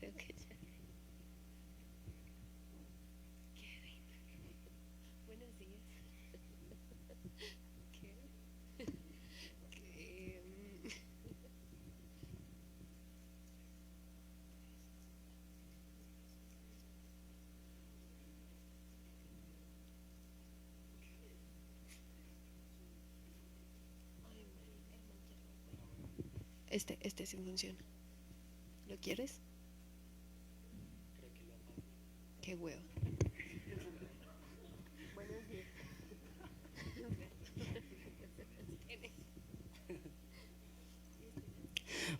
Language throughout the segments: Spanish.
creo que ya. Buenos días. ¿Qué? ¿Qué? Este sí funciona. ¿Lo quieres? Qué huevo. Buenos días.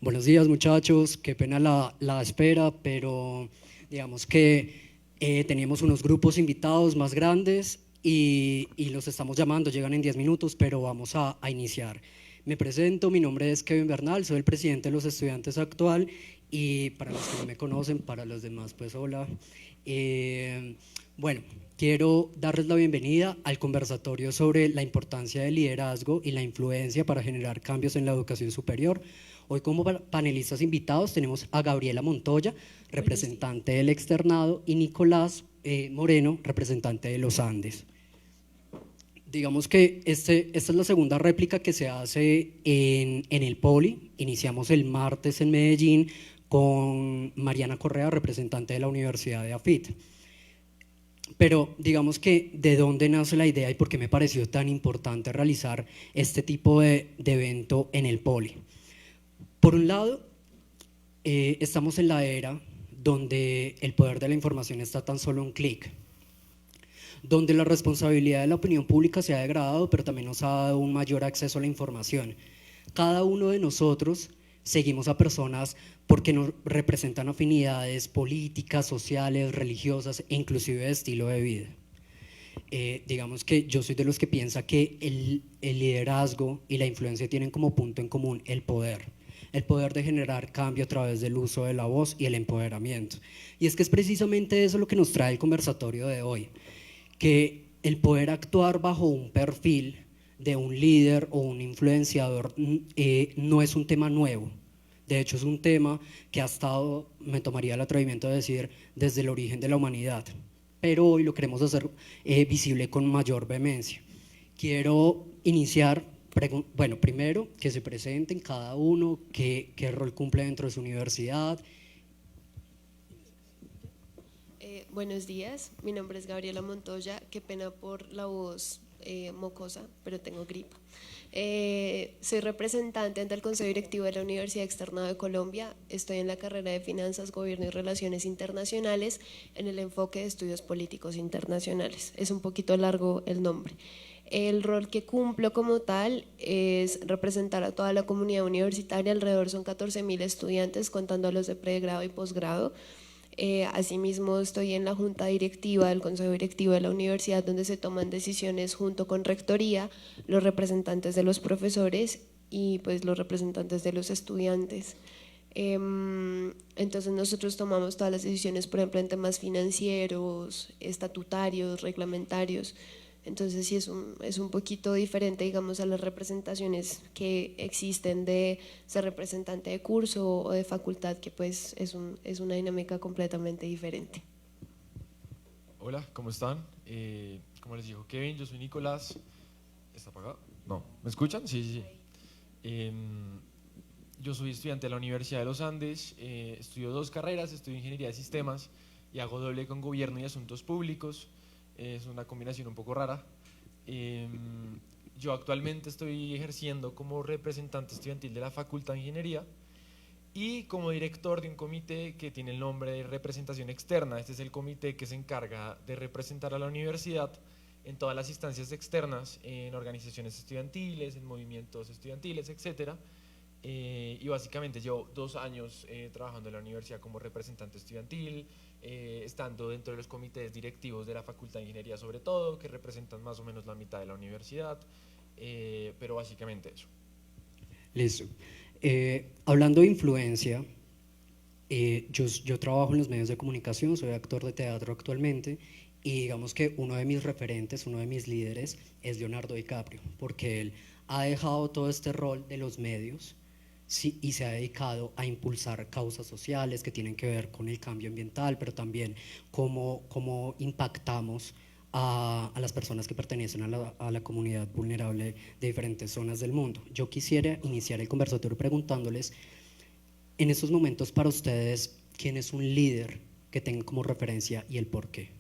Buenos días muchachos, qué pena la espera, pero digamos que teníamos unos grupos invitados más grandes y los estamos llamando, llegan en 10 minutos, pero vamos a iniciar. Me presento, mi nombre es Kevin Bernal, soy el presidente de los estudiantes actual y para los que no me conocen, para los demás pues hola. Eh, bueno, quiero darles la bienvenida al conversatorio sobre la importancia del liderazgo y la influencia para generar cambios en la educación superior. Hoy como panelistas invitados tenemos a Gabriela Montoya, representante del externado, y Nicolás Moreno, representante de los Andes. Digamos que esta es la segunda réplica que se hace en el Poli. Iniciamos el martes en Medellín con Mariana Correa, representante de la Universidad de AFIT. Pero digamos que de dónde nace la idea y por qué me pareció tan importante realizar este tipo de evento en el Poli. Por un lado, estamos en la era donde el poder de la información está tan solo a un clic, donde la responsabilidad de la opinión pública se ha degradado, pero también nos ha dado un mayor acceso a la información. Cada uno de nosotros seguimos a personas porque nos representan afinidades políticas, sociales, religiosas e inclusive de estilo de vida. Digamos que yo soy de los que piensa que el liderazgo y la influencia tienen como punto en común el poder de generar cambio a través del uso de la voz y el empoderamiento. Y es que es precisamente eso lo que nos trae el conversatorio de hoy, que el poder actuar bajo un perfil de un líder o un influenciador no es un tema nuevo. De hecho, es un tema que ha estado, me tomaría el atrevimiento de decir, desde el origen de la humanidad. Pero hoy lo queremos hacer visible con mayor vehemencia. Quiero iniciar, bueno, primero que se presenten cada uno, qué rol cumple dentro de su universidad. Buenos días, mi nombre es Gabriela Montoya. Qué pena por la voz mocosa, pero tengo gripa. Soy representante ante el Consejo Directivo de la Universidad Externado de Colombia. Estoy en la carrera de Finanzas, Gobierno y Relaciones Internacionales en el enfoque de Estudios Políticos Internacionales. Es un poquito largo el nombre. El rol que cumplo como tal es representar a toda la comunidad universitaria. Alrededor son 14.000 estudiantes, contando a los de pregrado y posgrado. Asimismo, estoy en la junta directiva del consejo directivo de la universidad, donde se toman decisiones junto con rectoría, los representantes de los profesores y pues los representantes de los estudiantes. Entonces nosotros tomamos todas las decisiones, por ejemplo, en temas financieros, estatutarios, reglamentarios. Entonces sí es un poquito diferente, digamos, a las representaciones que existen de ser representante de curso o de facultad, que pues es una dinámica completamente diferente. Hola, ¿cómo están? Como les dijo Kevin, yo soy Nicolás. ¿Está apagado? No. ¿Me escuchan? Sí, sí, sí. Yo soy estudiante de la Universidad de los Andes. Estudio dos carreras, estudio Ingeniería de Sistemas y hago doble con Gobierno y Asuntos Públicos. Es una combinación un poco rara. Yo actualmente estoy ejerciendo como representante estudiantil de la Facultad de Ingeniería y como director de un comité que tiene el nombre de representación externa. Este es el comité que se encarga de representar a la universidad en todas las instancias externas, en organizaciones estudiantiles, en movimientos estudiantiles, etcétera. Y básicamente llevo 2 años trabajando en la universidad como representante estudiantil, estando dentro de los comités directivos de la Facultad de Ingeniería sobre todo, que representan más o menos la mitad de la universidad, pero básicamente eso. Listo. Hablando de influencia, yo trabajo en los medios de comunicación, soy actor de teatro actualmente y digamos que uno de mis referentes, uno de mis líderes es Leonardo DiCaprio, porque él ha dejado todo este rol de los medios sí, y se ha dedicado a impulsar causas sociales que tienen que ver con el cambio ambiental, pero también cómo impactamos a las personas que pertenecen a la comunidad vulnerable de diferentes zonas del mundo. Yo quisiera iniciar el conversatorio preguntándoles, en estos momentos para ustedes, ¿quién es un líder que tenga como referencia y el por qué?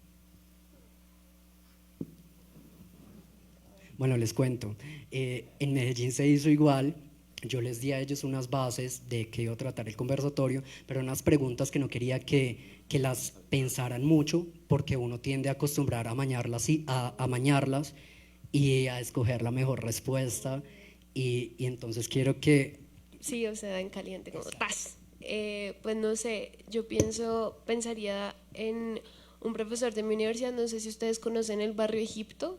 Bueno, les cuento, en Medellín se hizo igual. Yo les di a ellos unas bases de qué iba a tratar el conversatorio, pero unas preguntas que no quería que las pensaran mucho, porque uno tiende a acostumbrar a mañarlas a mañarlas y a escoger la mejor respuesta. Y entonces quiero que… Sí, o sea, en caliente, como ¡tas! Pues no sé, pensaría en un profesor de mi universidad, no sé si ustedes conocen el barrio Egipto,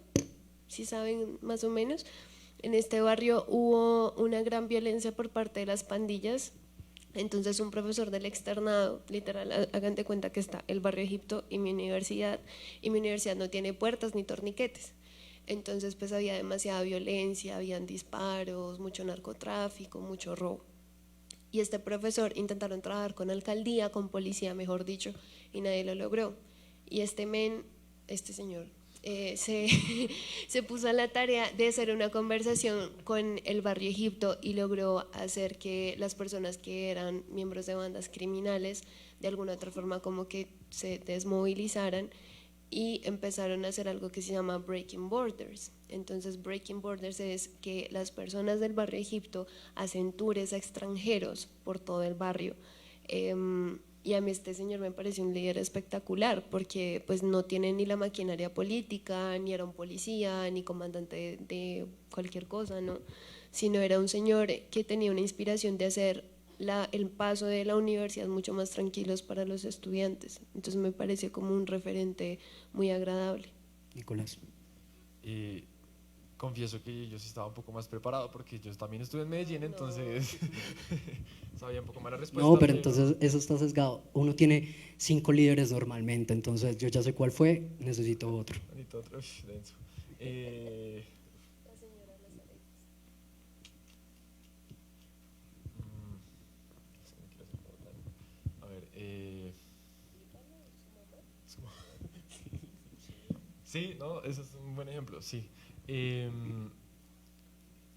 si saben más o menos. En este barrio hubo una gran violencia por parte de las pandillas, entonces un profesor del externado, literal, hagan de cuenta que está el barrio Egipto y mi universidad no tiene puertas ni torniquetes. Entonces pues había demasiada violencia, habían disparos, mucho narcotráfico, mucho robo. Y este profesor intentaron trabajar con alcaldía, con policía, mejor dicho, y nadie lo logró. Y este señor, se puso a la tarea de hacer una conversación con el barrio Egipto y logró hacer que las personas que eran miembros de bandas criminales de alguna otra forma como que se desmovilizaran y empezaron a hacer algo que se llama Breaking Borders. Entonces Breaking Borders es que las personas del barrio Egipto hacen tours a extranjeros por todo el barrio. Y a mí este señor me parece un líder espectacular porque pues no tiene ni la maquinaria política, ni era un policía, ni comandante de cualquier cosa, ¿no? Sino era un señor que tenía una inspiración de hacer el paso de la universidad mucho más tranquilos para los estudiantes. Entonces me parece como un referente muy agradable. Nicolás. Confieso que yo sí estaba un poco más preparado porque yo también estuve en Medellín, entonces sabía un poco más la respuesta. No, pero entonces eso está sesgado. Uno tiene 5 líderes normalmente, entonces yo ya sé cuál fue, necesito otro. Necesito otro, denso. A ver, sí, no, ese es un buen ejemplo, sí.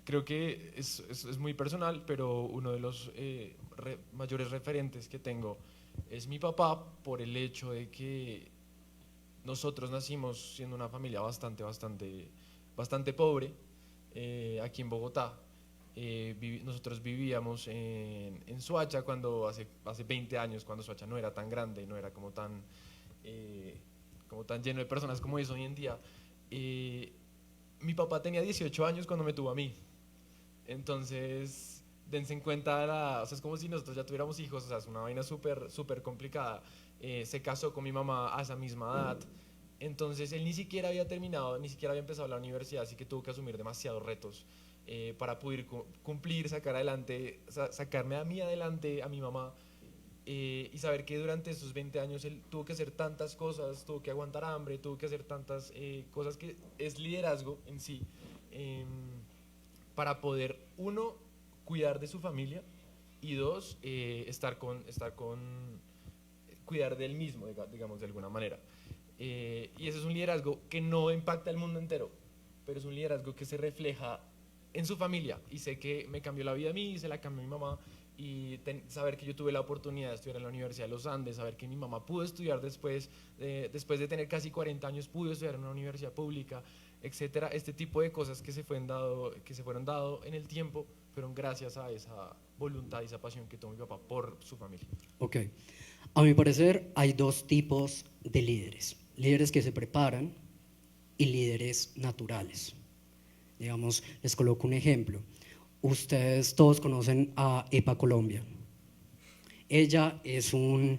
Creo que es muy personal, pero uno de los mayores referentes que tengo es mi papá, por el hecho de que nosotros nacimos siendo una familia bastante pobre aquí en Bogotá. Nosotros vivíamos en Soacha cuando hace 20 años, cuando Soacha no era tan grande, no era como tan lleno de personas como es hoy en día. Mi papá tenía 18 años cuando me tuvo a mí. Entonces, dense en cuenta, o sea, es como si nosotros ya tuviéramos hijos, o sea, es una vaina súper complicada. Se casó con mi mamá a esa misma edad. Entonces, él ni siquiera había terminado, ni siquiera había empezado la universidad, así que tuvo que asumir demasiados retos para poder cumplir, sacar adelante, sacarme a mí adelante, a mi mamá. Y saber que durante esos 20 años él tuvo que hacer tantas cosas, tuvo que aguantar hambre, tuvo que hacer tantas cosas que es liderazgo en sí, para poder, uno, cuidar de su familia y dos, cuidar de él mismo, digamos, de alguna manera. Y ese es un liderazgo que no impacta al mundo entero, pero es un liderazgo que se refleja en su familia. Y sé que me cambió la vida a mí, se la cambió a mi mamá. Y saber que yo tuve la oportunidad de estudiar en la Universidad de los Andes, saber que mi mamá pudo estudiar después de tener casi 40 años, pudo estudiar en una universidad pública, etcétera. Este tipo de cosas que se fueron dado en el tiempo fueron gracias a esa voluntad y esa pasión que tuvo mi papá por su familia. Ok. A mi parecer hay 2 tipos de líderes. Líderes que se preparan y líderes naturales. Digamos, les coloco un ejemplo. Ustedes todos conocen a EPA Colombia. Ella es una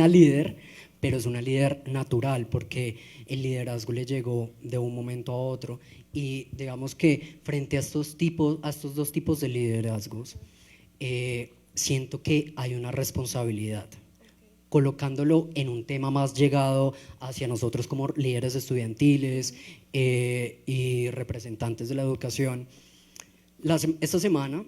líder, pero es una líder natural porque el liderazgo le llegó de un momento a otro y digamos que frente a estos 2 tipos de liderazgos, siento que hay una responsabilidad. Colocándolo en un tema más llegado hacia nosotros como líderes estudiantiles y representantes de la educación. Esta semana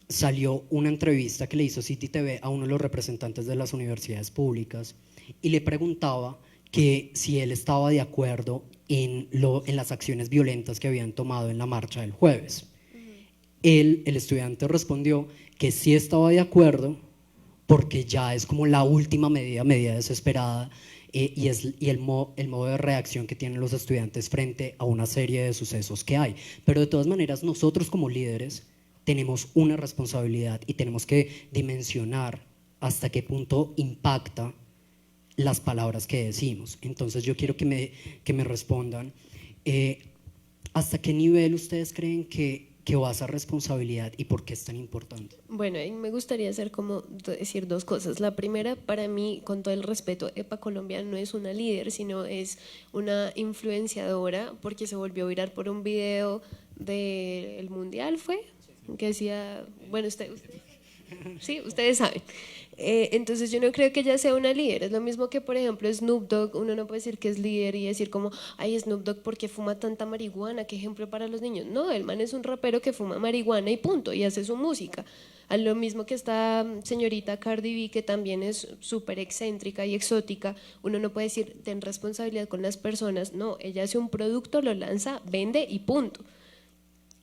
salió una entrevista que le hizo City TV a uno de los representantes de las universidades públicas y le preguntaba que si él estaba de acuerdo en las acciones violentas que habían tomado en la marcha del jueves. El estudiante respondió que sí estaba de acuerdo porque ya es como la última medida desesperada y el modo de reacción que tienen los estudiantes frente a una serie de sucesos que hay. Pero de todas maneras, nosotros como líderes tenemos una responsabilidad y tenemos que dimensionar hasta qué punto impacta las palabras que decimos. Entonces yo quiero que me respondan, ¿hasta qué nivel ustedes creen que va esa responsabilidad y por qué es tan importante? Bueno, y me gustaría decir dos cosas. La primera, para mí, con todo el respeto, EPA Colombia no es una líder, sino es una influenciadora, porque se volvió viral por un video del Mundial, ¿fue? Que decía, bueno, sí, ustedes saben. Entonces yo no creo que ella sea una líder. Es lo mismo que, por ejemplo, Snoop Dogg. Uno no puede decir que es líder y decir como, ay, Snoop Dogg, ¿por qué fuma tanta marihuana? ¿Qué ejemplo para los niños? No, el man es un rapero que fuma marihuana y punto, y hace su música. A lo mismo que esta señorita Cardi B, que también es súper excéntrica y exótica. Uno no puede decir, ten responsabilidad con las personas. No, ella hace un producto, lo lanza, vende y punto.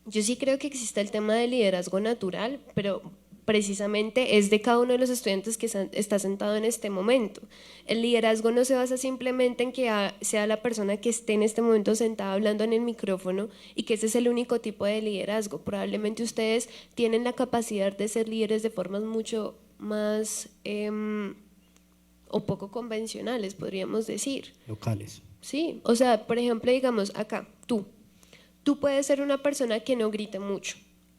Yo sí creo que existe el tema del liderazgo natural, pero precisamente es de cada uno de los estudiantes que está sentado en este momento. El liderazgo no se basa simplemente en que sea la persona que esté en este momento sentada hablando en el micrófono y que ese es el único tipo de liderazgo. Probablemente ustedes tienen la capacidad de ser líderes de formas mucho más o poco convencionales, podríamos decir. Locales. Sí, o sea, por ejemplo, digamos acá, tú puedes ser una persona que no grite mucho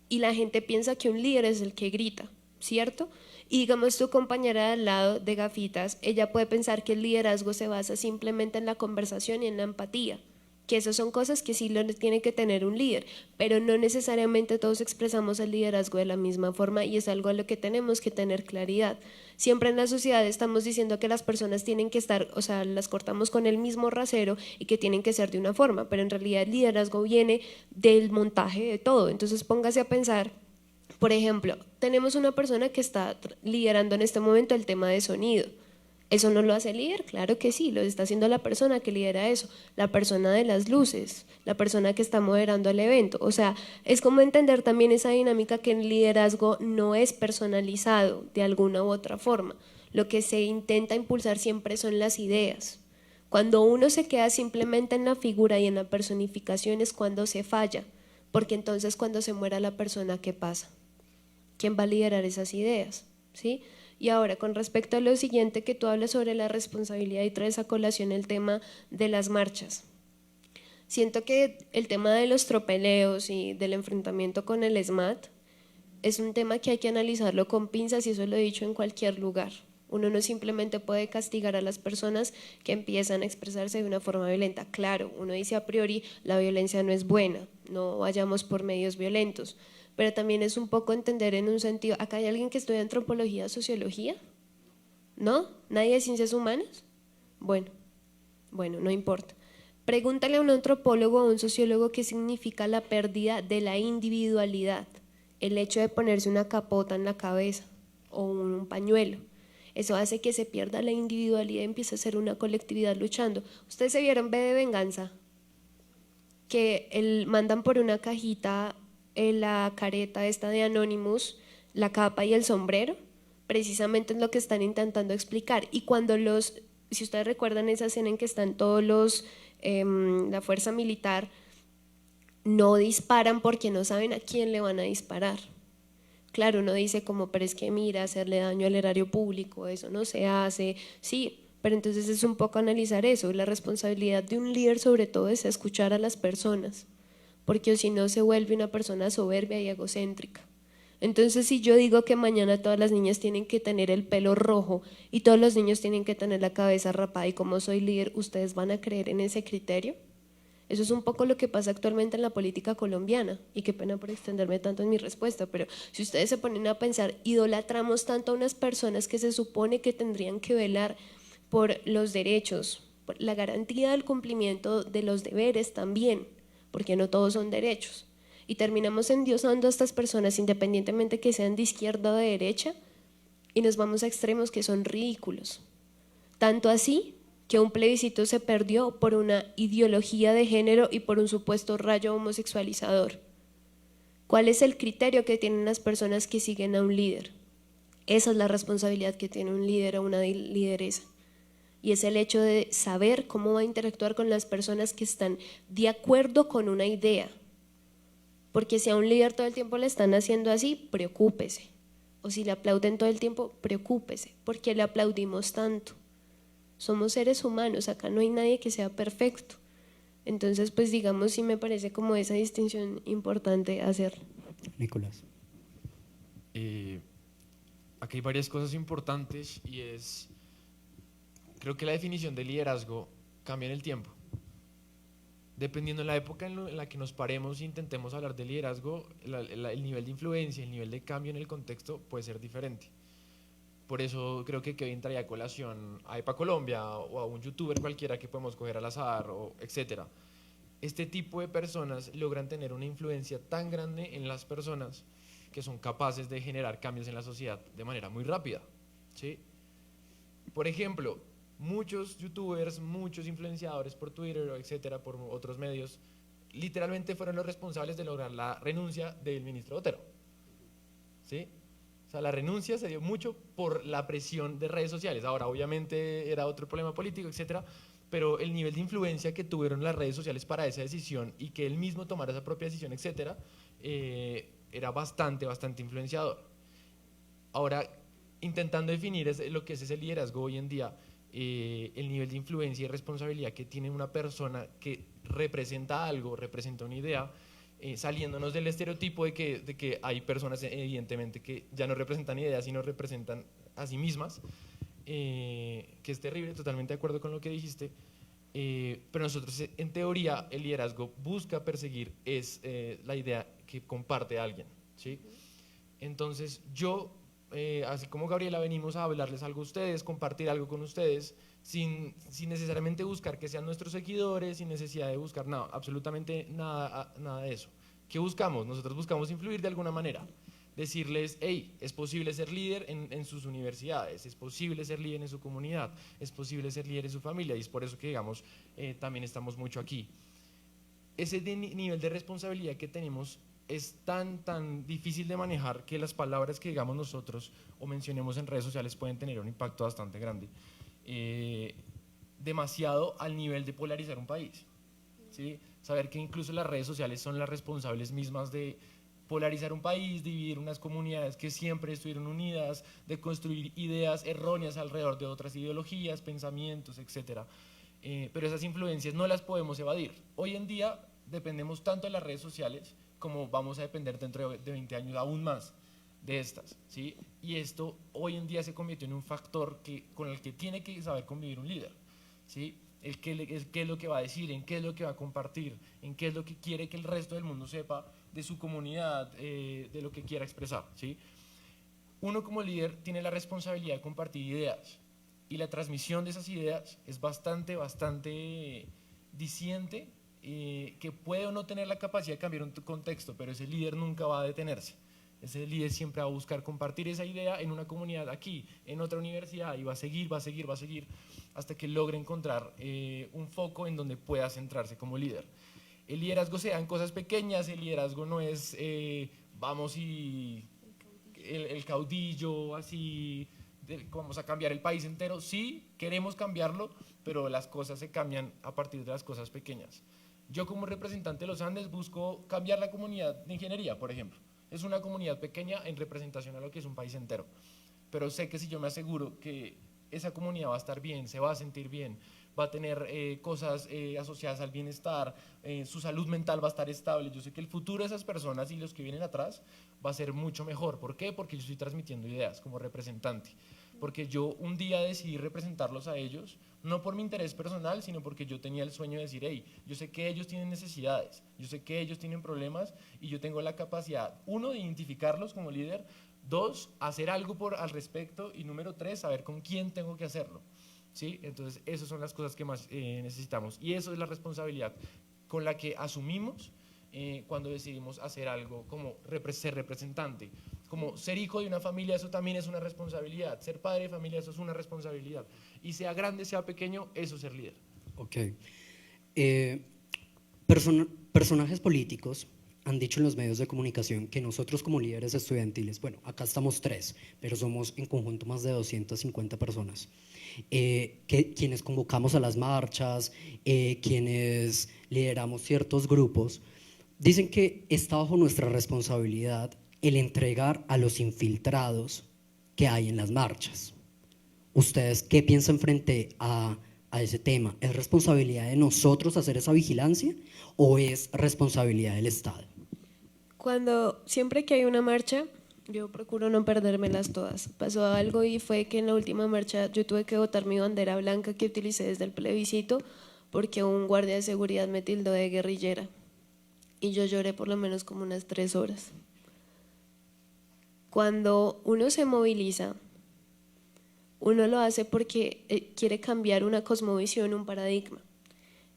y la gente piensa que un líder es el que grita, ¿cierto? Y digamos tu compañera de al lado de gafitas, ella puede pensar que el liderazgo se basa simplemente en la conversación y en la empatía, que esas son cosas que sí lo tiene que tener un líder, pero no necesariamente todos expresamos el liderazgo de la misma forma y es algo a lo que tenemos que tener claridad. Siempre en la sociedad estamos diciendo que las personas tienen que estar, o sea, las cortamos con el mismo rasero y que tienen que ser de una forma, pero en realidad el liderazgo viene del montaje de todo. Entonces póngase a pensar, por ejemplo, tenemos una persona que está liderando en este momento el tema de sonido. ¿Eso no lo hace el líder? Claro que sí, lo está haciendo la persona que lidera eso, la persona de las luces, la persona que está moderando el evento. O sea, es como entender también esa dinámica que el liderazgo no es personalizado de alguna u otra forma. Lo que se intenta impulsar siempre son las ideas. Cuando uno se queda simplemente en la figura y en la personificación es cuando se falla, porque entonces cuando se muera la persona, ¿qué pasa? ¿Quién va a liderar esas ideas? ¿Sí? Y ahora, con respecto a lo siguiente que tú hablas sobre la responsabilidad y traes a colación el tema de las marchas. Siento que el tema de los tropeleos y del enfrentamiento con el ESMAD es un tema que hay que analizarlo con pinzas y eso lo he dicho en cualquier lugar. Uno no simplemente puede castigar a las personas que empiezan a expresarse de una forma violenta. Claro, uno dice a priori la violencia no es buena, no vayamos por medios violentos, pero también es un poco entender en un sentido, ¿acá hay alguien que estudia antropología, sociología? ¿No? ¿Nadie de ciencias humanas? Bueno, no importa. Pregúntale a un antropólogo o a un sociólogo qué significa la pérdida de la individualidad, el hecho de ponerse una capota en la cabeza o un pañuelo. Eso hace que se pierda la individualidad y empiece a ser una colectividad luchando. ¿Ustedes se vieron V de Venganza? Que mandan por una cajita la careta esta de Anonymous, la capa y el sombrero, precisamente es lo que están intentando explicar. Y cuando si ustedes recuerdan esa escena en que están todos la fuerza militar, no disparan porque no saben a quién le van a disparar. Claro, uno dice como, pero es que mira, hacerle daño al erario público, eso no se hace, sí, pero entonces es un poco analizar eso. La responsabilidad de un líder sobre todo es escuchar a las personas, porque si no se vuelve una persona soberbia y egocéntrica. Entonces si yo digo que mañana todas las niñas tienen que tener el pelo rojo y todos los niños tienen que tener la cabeza rapada y como soy líder, ¿ustedes van a creer en ese criterio? Eso es un poco lo que pasa actualmente en la política colombiana y qué pena por extenderme tanto en mi respuesta, pero si ustedes se ponen a pensar, idolatramos tanto a unas personas que se supone que tendrían que velar por los derechos, por la garantía del cumplimiento de los deberes también, porque no todos son derechos. y terminamos endiosando a estas personas independientemente que sean de izquierda o de derecha y nos vamos a extremos que son ridículos. Tanto así que un plebiscito se perdió por una ideología de género y por un supuesto rayo homosexualizador. ¿Cuál es el criterio que tienen las personas que siguen a un líder? Esa es la responsabilidad que tiene un líder o una lideresa. Y es el hecho de saber cómo va a interactuar con las personas que están de acuerdo con una idea. Porque si a un líder todo el tiempo le están haciendo así, preocúpese. O si le aplauden todo el tiempo, preocúpese. ¿Por qué le aplaudimos tanto? Somos seres humanos, acá no hay nadie que sea perfecto. Entonces, pues digamos, sí me parece como esa distinción importante hacer. Nicolás. Aquí hay varias cosas importantes y creo que la definición de liderazgo cambia en el tiempo. Dependiendo de la época en la que nos paremos e intentemos hablar de liderazgo, el nivel de influencia, el nivel de cambio en el contexto puede ser diferente. Por eso creo que Kevin traía a colación a EPA Colombia o a un youtuber cualquiera que podemos coger al azar, etc. Este tipo de personas logran tener una influencia tan grande en las personas que son capaces de generar cambios en la sociedad de manera muy rápida, ¿sí? Por ejemplo, muchos youtubers, muchos influenciadores por Twitter, etcétera, por otros medios, literalmente fueron los responsables de lograr la renuncia del ministro Otero, ¿sí? O sea, la renuncia se dio mucho por la presión de redes sociales. Ahora, obviamente era otro problema político, etcétera, pero el nivel de influencia que tuvieron las redes sociales para esa decisión y que él mismo tomara esa propia decisión, etcétera, era bastante influenciador. Ahora, intentando definir lo que es ese liderazgo hoy en día, el nivel de influencia y responsabilidad que tiene una persona que representa algo, representa una idea, saliéndonos del estereotipo de que hay personas evidentemente que ya no representan ideas, sino representan a sí mismas, que es terrible, totalmente de acuerdo con lo que dijiste, pero nosotros en teoría el liderazgo busca perseguir la idea que comparte alguien, ¿sí? Entonces yo, así como Gabriela, venimos a hablarles algo a ustedes, compartir algo con ustedes, sin necesariamente buscar que sean nuestros seguidores, sin necesidad de buscar nada, absolutamente nada de eso. ¿Qué buscamos? Nosotros buscamos influir de alguna manera, decirles, hey, es posible ser líder en sus universidades, es posible ser líder en su comunidad, es posible ser líder en su familia, y es por eso que, digamos, también estamos mucho aquí. Ese nivel de responsabilidad que tenemos es tan difícil de manejar que las palabras que digamos nosotros o mencionemos en redes sociales pueden tener un impacto bastante grande. Demasiado al nivel de polarizar un país, ¿sí? Saber que incluso las redes sociales son las responsables mismas de polarizar un país, dividir unas comunidades que siempre estuvieron unidas, de construir ideas erróneas alrededor de otras ideologías, pensamientos, etc. Pero esas influencias no las podemos evadir. Hoy en día dependemos tanto de las redes sociales como vamos a depender dentro de 20 años aún más de estas, ¿sí? Y esto hoy en día se convirtió en un factor con el que tiene que saber convivir un líder, ¿sí? Qué es lo que va a decir, en qué es lo que va a compartir, en qué es lo que quiere que el resto del mundo sepa de su comunidad, de lo que quiera expresar, ¿sí? Uno como líder tiene la responsabilidad de compartir ideas y la transmisión de esas ideas es bastante diciente, que puede o no tener la capacidad de cambiar un contexto, pero ese líder nunca va a detenerse. Ese líder siempre va a buscar compartir esa idea en una comunidad aquí, en otra universidad, y va a seguir hasta que logre encontrar un foco en donde pueda centrarse como líder. El liderazgo se da en cosas pequeñas, el liderazgo no es vamos y el caudillo así, vamos a cambiar el país entero. Sí, queremos cambiarlo, pero las cosas se cambian a partir de las cosas pequeñas. Yo como representante de los Andes busco cambiar la comunidad de ingeniería, por ejemplo. Es una comunidad pequeña en representación a lo que es un país entero, pero sé que si yo me aseguro que esa comunidad va a estar bien, se va a sentir bien, va a tener cosas asociadas al bienestar, su salud mental va a estar estable, yo sé que el futuro de esas personas y los que vienen atrás va a ser mucho mejor. ¿Por qué? Porque yo estoy transmitiendo ideas como representante, porque yo un día decidí representarlos a ellos, no por mi interés personal, sino porque yo tenía el sueño de decir, hey, yo sé que ellos tienen necesidades, yo sé que ellos tienen problemas y yo tengo la capacidad, uno, de identificarlos como líder, dos, hacer algo al respecto, y número tres, saber con quién tengo que hacerlo, ¿sí? Entonces, esas son las cosas que más necesitamos, y eso es la responsabilidad con la que asumimos cuando decidimos hacer algo como ser representante. Como ser hijo de una familia, eso también es una responsabilidad. Ser padre de familia, eso es una responsabilidad. Y sea grande, sea pequeño, eso es ser líder. Ok. Personajes políticos han dicho en los medios de comunicación que nosotros como líderes estudiantiles, bueno, acá estamos 3, pero somos en conjunto más de 250 personas, que quienes convocamos a las marchas, quienes lideramos ciertos grupos, dicen que está bajo nuestra responsabilidad el entregar a los infiltrados que hay en las marchas. ¿Ustedes qué piensan frente a ese tema? ¿Es responsabilidad de nosotros hacer esa vigilancia o es responsabilidad del Estado? Siempre que hay una marcha, yo procuro no perdérmelas todas. Pasó algo y fue que en la última marcha yo tuve que botar mi bandera blanca que utilicé desde el plebiscito porque un guardia de seguridad me tildó de guerrillera y yo lloré por lo menos como unas 3 horas. Cuando uno se moviliza, uno lo hace porque quiere cambiar una cosmovisión, un paradigma.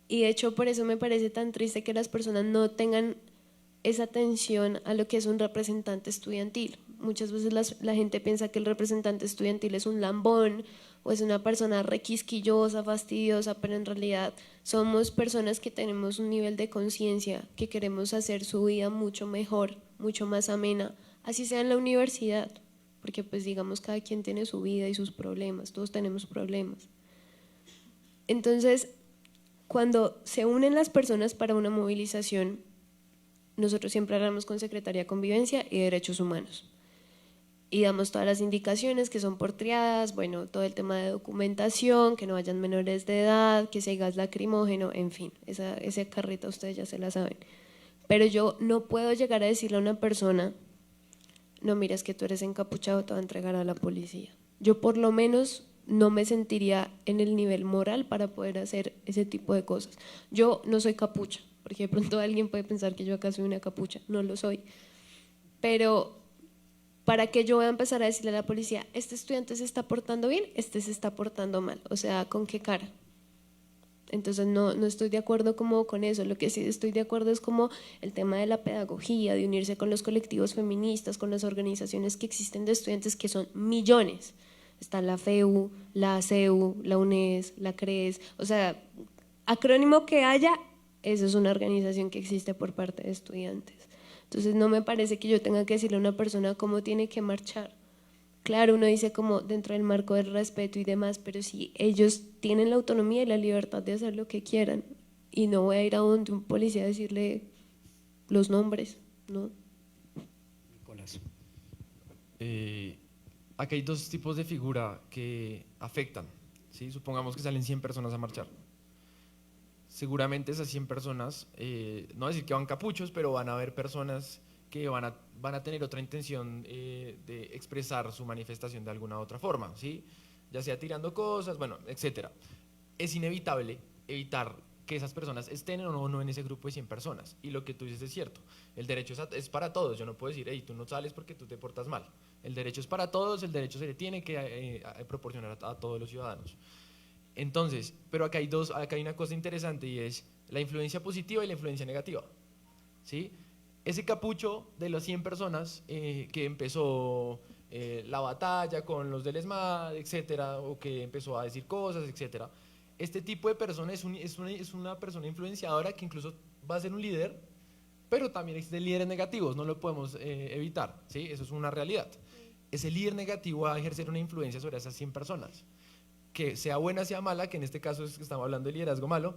Y de hecho por eso me parece tan triste que las personas no tengan esa atención a lo que es un representante estudiantil. Muchas veces la gente piensa que el representante estudiantil es un lambón o es una persona requisquillosa, fastidiosa, pero en realidad somos personas que tenemos un nivel de conciencia, que queremos hacer su vida mucho mejor, mucho más amena, así sea en la universidad, porque pues digamos cada quien tiene su vida y sus problemas, todos tenemos problemas. Entonces, cuando se unen las personas para una movilización, nosotros siempre hablamos con Secretaría de Convivencia y Derechos Humanos y damos todas las indicaciones que son por triadas, bueno, todo el tema de documentación, que no vayan menores de edad, que si hay gas lacrimógeno, en fin, esa carreta ustedes ya se la saben. Pero yo no puedo llegar a decirle a una persona, no, mira, es que tú eres encapuchado, te voy a entregar a la policía. Yo por lo menos no me sentiría en el nivel moral para poder hacer ese tipo de cosas. Yo no soy capucha, porque de pronto alguien puede pensar que yo acá soy una capucha, no lo soy. Pero para que yo voy a empezar a decirle a la policía, este estudiante se está portando bien, este se está portando mal, o sea, ¿con qué cara? Entonces no estoy de acuerdo como con eso. Lo que sí estoy de acuerdo es como el tema de la pedagogía, de unirse con los colectivos feministas, con las organizaciones que existen de estudiantes, que son millones. Está la FEU, la ACEU, la UNES, la CRES, o sea, acrónimo que haya, eso es una organización que existe por parte de estudiantes. Entonces no me parece que yo tenga que decirle a una persona cómo tiene que marchar. Claro, uno dice como dentro del marco del respeto y demás, pero si ellos tienen la autonomía y la libertad de hacer lo que quieran, y no voy a ir a donde un policía a decirle los nombres, ¿no? Nicolás. Aquí hay 2 tipos de figura que afectan, ¿sí? Supongamos que salen 100 personas a marchar. Seguramente esas 100 personas, no decir que van capuchos, pero van a haber personas que van a tener otra intención de expresar su manifestación de alguna otra forma, ¿sí? Ya sea tirando cosas, bueno, etcétera. Es inevitable evitar que esas personas estén o no en ese grupo de 100 personas. Y lo que tú dices es cierto. El derecho es para todos. Yo no puedo decir, hey, tú no sales porque tú te portas mal. El derecho es para todos, el derecho se le tiene que proporcionar a todos los ciudadanos. Entonces, pero acá hay una cosa interesante y es la influencia positiva y la influencia negativa, ¿sí? Ese capucho de las 100 personas que empezó la batalla con los del ESMAD, etcétera, o que empezó a decir cosas, etcétera, este tipo de persona es una persona influenciadora que incluso va a ser un líder, pero también existen líderes negativos, no lo podemos evitar, ¿sí? Eso es una realidad. Ese líder negativo va a ejercer una influencia sobre esas 100 personas, que sea buena, sea mala, que en este caso es que estamos hablando de liderazgo malo,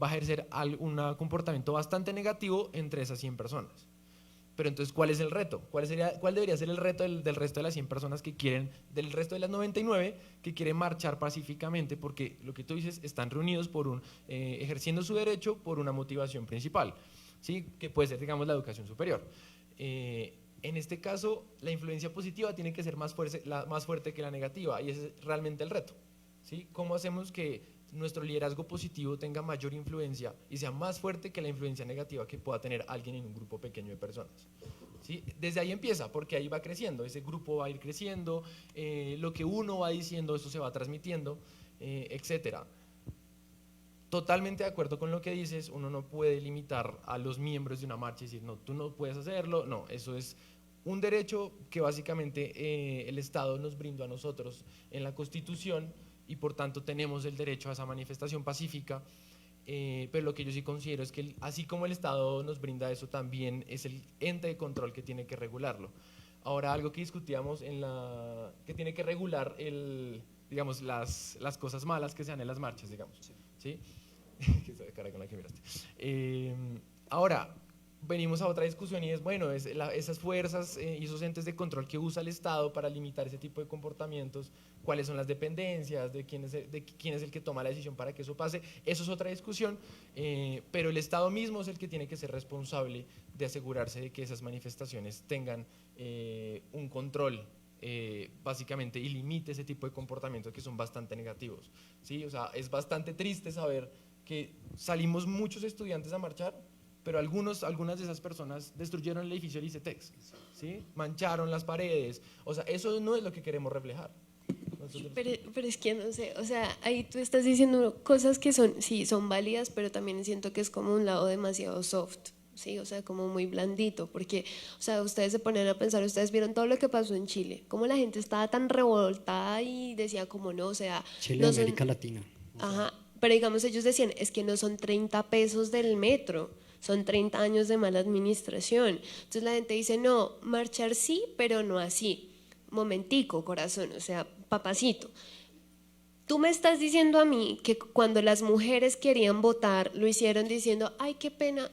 va a ejercer un comportamiento bastante negativo entre esas 100 personas. Pero entonces, ¿cuál es el reto? ¿Cuál debería ser el reto del resto de las 100 personas que quieren, del resto de las 99 que quieren marchar pacíficamente? Porque lo que tú dices, están reunidos ejerciendo su derecho por una motivación principal, ¿sí? Que puede ser, digamos, la educación superior. En este caso, la influencia positiva tiene que ser más fuerte que la negativa, y ese es realmente el reto, ¿sí? ¿Cómo hacemos que nuestro liderazgo positivo tenga mayor influencia y sea más fuerte que la influencia negativa que pueda tener alguien en un grupo pequeño de personas? ¿Sí? Desde ahí empieza, porque ahí va creciendo, ese grupo va a ir creciendo, lo que uno va diciendo, eso se va transmitiendo, etcétera. totalmente de acuerdo con lo que dices, uno no puede limitar a los miembros de una marcha y decir, no, tú no puedes hacerlo, no, eso es un derecho que básicamente el Estado nos brindó a nosotros en la Constitución y por tanto tenemos el derecho a esa manifestación pacífica, pero lo que yo sí considero es que así como el Estado nos brinda eso, también es el ente de control que tiene que regularlo. Ahora, algo que discutíamos que tiene que regular digamos, las cosas malas que se dan en las marchas, digamos, ¿sí? Que esa cara con la que miraste. Ahora, venimos a otra discusión y es, bueno, esas fuerzas y esos entes de control que usa el Estado para limitar ese tipo de comportamientos, cuáles son las dependencias, de quién es el que toma la decisión para que eso pase, eso es otra discusión, pero el Estado mismo es el que tiene que ser responsable de asegurarse de que esas manifestaciones tengan un control básicamente y limite ese tipo de comportamientos que son bastante negativos, ¿sí? O sea, es bastante triste saber que salimos muchos estudiantes a marchar, pero algunas de esas personas destruyeron el edificio del ICETEX, ¿sí? Mancharon las paredes, o sea, eso no es lo que queremos reflejar. Pero es que no sé, o sea, ahí tú estás diciendo cosas que sí, son válidas, pero también siento que es como un lado demasiado soft, ¿sí? O sea, como muy blandito, porque, o sea, ustedes se ponen a pensar, ustedes vieron todo lo que pasó en Chile, cómo la gente estaba tan revoltada y decía como no, o sea… Chile, no América Latina. Ajá, pero digamos ellos decían, es que no son 30 pesos del metro, son 30 años de mala administración. Entonces la gente dice, no, marchar sí, pero no así. Momentico, corazón, o sea, papacito. Tú me estás diciendo a mí que cuando las mujeres querían votar, lo hicieron diciendo, ay, qué pena,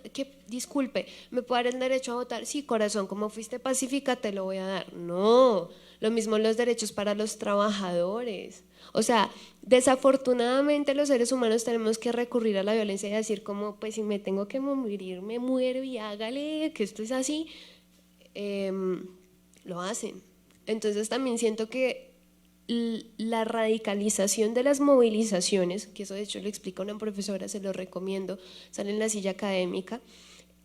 disculpe, ¿me puede dar el derecho a votar? Sí, corazón, como fuiste pacífica, te lo voy a dar. No, lo mismo los derechos para los trabajadores. O sea, desafortunadamente los seres humanos tenemos que recurrir a la violencia y decir como, pues si me tengo que morir, me muero y hágale, que esto es así, lo hacen. Entonces también siento que la radicalización de las movilizaciones, que eso de hecho lo explica una profesora, se lo recomiendo, sale en La Silla Académica,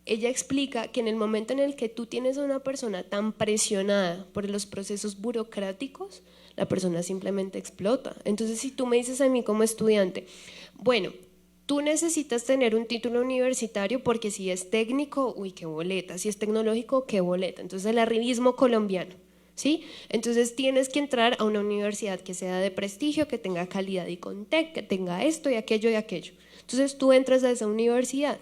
ella explica que en el momento en el que tú tienes a una persona tan presionada por los procesos burocráticos, la persona simplemente explota. Entonces, si tú me dices a mí como estudiante, bueno, tú necesitas tener un título universitario porque si es técnico, uy, qué boleta, si es tecnológico, qué boleta. Entonces, el arribismo colombiano, ¿sí? Entonces, tienes que entrar a una universidad que sea de prestigio, que tenga calidad y Contec, que tenga esto y aquello y aquello. Entonces, tú entras a esa universidad.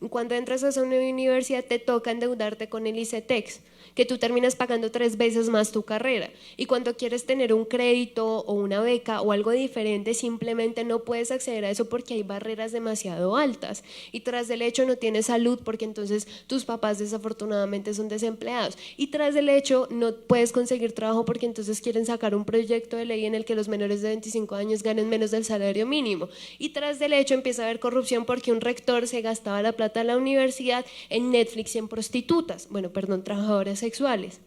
Cuando entras a esa universidad te toca endeudarte con el ICETEX, que tú terminas pagando 3 veces más tu carrera. Y cuando quieres tener un crédito o una beca o algo diferente, simplemente no puedes acceder a eso porque hay barreras demasiado altas. Y tras del hecho no tienes salud porque entonces tus papás desafortunadamente son desempleados. Y tras del hecho no puedes conseguir trabajo porque entonces quieren sacar un proyecto de ley en el que los menores de 25 años ganen menos del salario mínimo. Y tras del hecho empieza a haber corrupción porque un rector se gastaba la plata de la universidad en Netflix y en prostitutas, trabajadoras sexuales.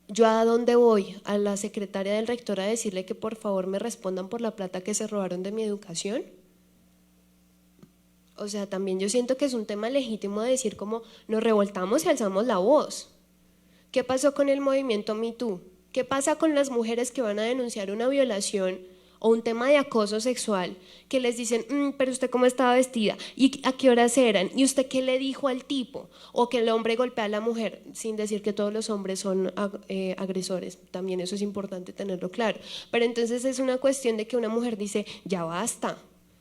¿Yo a dónde voy? ¿A la secretaria del rector a decirle que por favor me respondan por la plata que se robaron de mi educación? O sea, también yo siento que es un tema legítimo de decir como nos revoltamos y alzamos la voz. ¿Qué pasó con el movimiento Me Too? ¿Qué pasa con las mujeres que van a denunciar una violación o un tema de acoso sexual, que les dicen, pero usted cómo estaba vestida, y a qué horas eran, y usted qué le dijo al tipo, o que el hombre golpea a la mujer, sin decir que todos los hombres son agresores, también eso es importante tenerlo claro, pero entonces es una cuestión de que una mujer dice, ya basta.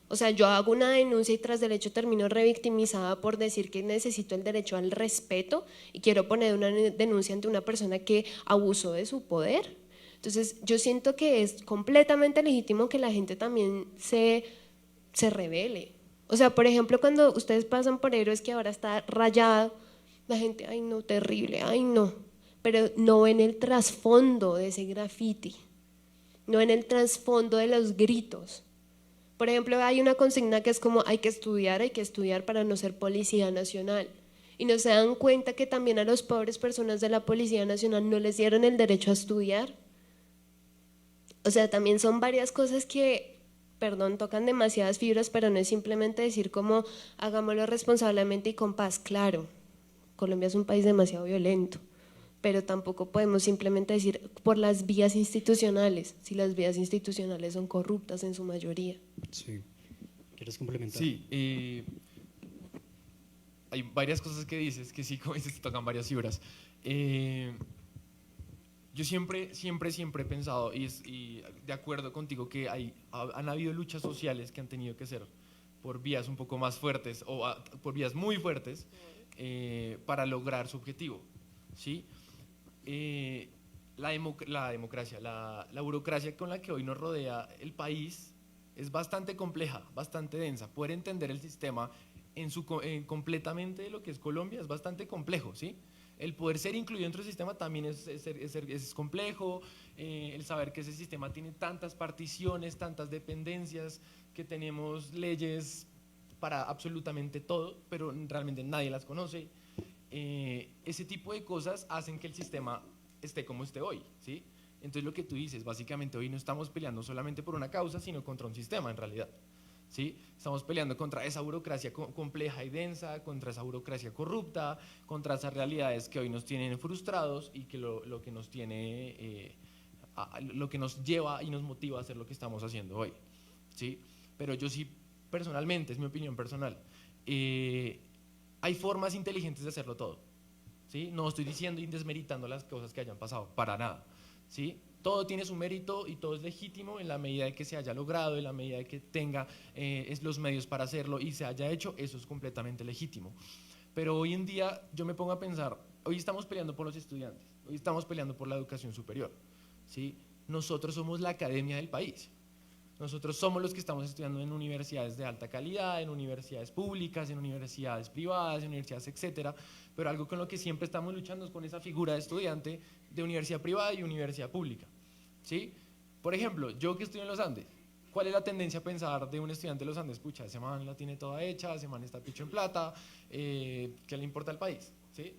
O sea, yo hago una denuncia y tras del hecho termino revictimizada por decir que necesito el derecho al respeto y quiero poner una denuncia ante una persona que abusó de su poder. Entonces, yo siento que es completamente legítimo que la gente también se rebele. O sea, por ejemplo, cuando ustedes pasan por Héroes que ahora está rayado, la gente, ay no, terrible, ay no. Pero no ven el trasfondo de ese graffiti, no ven el trasfondo de los gritos. Por ejemplo, hay una consigna que es como hay que estudiar para no ser policía nacional. Y no se dan cuenta que también a las pobres personas de la Policía Nacional no les dieron el derecho a estudiar. O sea, también son varias cosas que, perdón, tocan demasiadas fibras, pero no es simplemente decir como hagámoslo responsablemente y con paz. Claro, Colombia es un país demasiado violento, pero tampoco podemos simplemente decir por las vías institucionales, si las vías institucionales son corruptas en su mayoría. Sí. ¿Quieres complementar? Sí, hay varias cosas que dices que sí, como dices, tocan varias fibras. Yo siempre he pensado, y de acuerdo contigo, que han habido luchas sociales que han tenido que ser por vías un poco más fuertes o por vías muy fuertes para lograr su objetivo, ¿sí? La democracia, la burocracia con la que hoy nos rodea el país es bastante compleja, bastante densa. Poder entender el sistema completamente de lo que es Colombia es bastante complejo, ¿sí? El poder ser incluido dentro del sistema también es complejo, el saber que ese sistema tiene tantas particiones, tantas dependencias, que tenemos leyes para absolutamente todo, pero realmente nadie las conoce. Ese tipo de cosas hacen que el sistema esté como esté hoy, ¿sí? Entonces lo que tú dices, básicamente hoy no estamos peleando solamente por una causa, sino contra un sistema en realidad. ¿Sí? Estamos peleando contra esa burocracia compleja y densa, contra esa burocracia corrupta, contra esas realidades que hoy nos tienen frustrados y que lo que nos tiene, lo que nos lleva y nos motiva a hacer lo que estamos haciendo hoy, ¿sí? Pero yo sí, personalmente, es mi opinión personal, hay formas inteligentes de hacerlo todo, ¿sí? No estoy diciendo y desmeritando las cosas que hayan pasado, para nada, ¿sí? Todo tiene su mérito y todo es legítimo en la medida de que se haya logrado, en la medida de que tenga los medios para hacerlo y se haya hecho, eso es completamente legítimo. Pero hoy en día yo me pongo a pensar, hoy estamos peleando por los estudiantes, hoy estamos peleando por la educación superior, ¿sí? Nosotros somos la academia del país. Nosotros somos los que estamos estudiando en universidades de alta calidad, en universidades públicas, en universidades privadas, en universidades, etcétera, pero algo con lo que siempre estamos luchando es con esa figura de estudiante de universidad privada y universidad pública, ¿sí? Por ejemplo, yo que estoy en los Andes, ¿cuál es la tendencia a pensar de un estudiante de los Andes? Pucha, ese man la tiene toda hecha, ese man está picho en plata, ¿qué le importa al país? ¿Sí?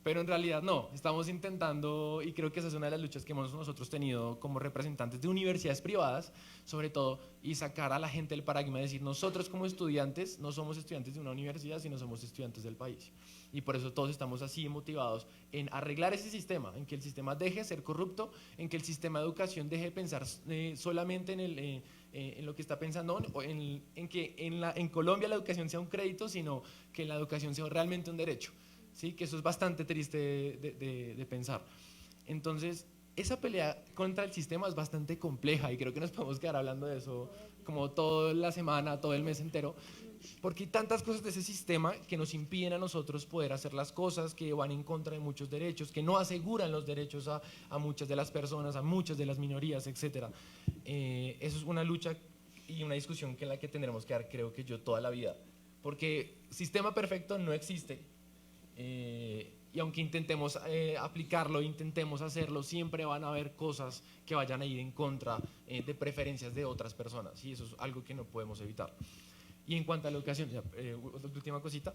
Pero en realidad no, estamos intentando, y creo que esa es una de las luchas que hemos nosotros tenido como representantes de universidades privadas, sobre todo, y sacar a la gente del paradigma de decir, nosotros como estudiantes no somos estudiantes de una universidad, sino somos estudiantes del país. Y por eso todos estamos así motivados en arreglar ese sistema, en que el sistema deje de ser corrupto, en que el sistema de educación deje de pensar solamente en lo que está pensando, en que en Colombia la educación sea un crédito, sino que la educación sea realmente un derecho. ¿Sí? Que eso es bastante triste de pensar. Entonces, esa pelea contra el sistema es bastante compleja y creo que nos podemos quedar hablando de eso como toda la semana, todo el mes entero, porque hay tantas cosas de ese sistema que nos impiden a nosotros poder hacer las cosas, que van en contra de muchos derechos, que no aseguran los derechos a muchas de las personas, a muchas de las minorías, etc. Eso es una lucha y una discusión que en la que tendremos que dar, creo que yo, toda la vida, porque sistema perfecto no existe. Y aunque intentemos aplicarlo, intentemos hacerlo, siempre van a haber cosas que vayan a ir en contra de preferencias de otras personas, y eso es algo que no podemos evitar. Y en cuanto a la educación, última cosita,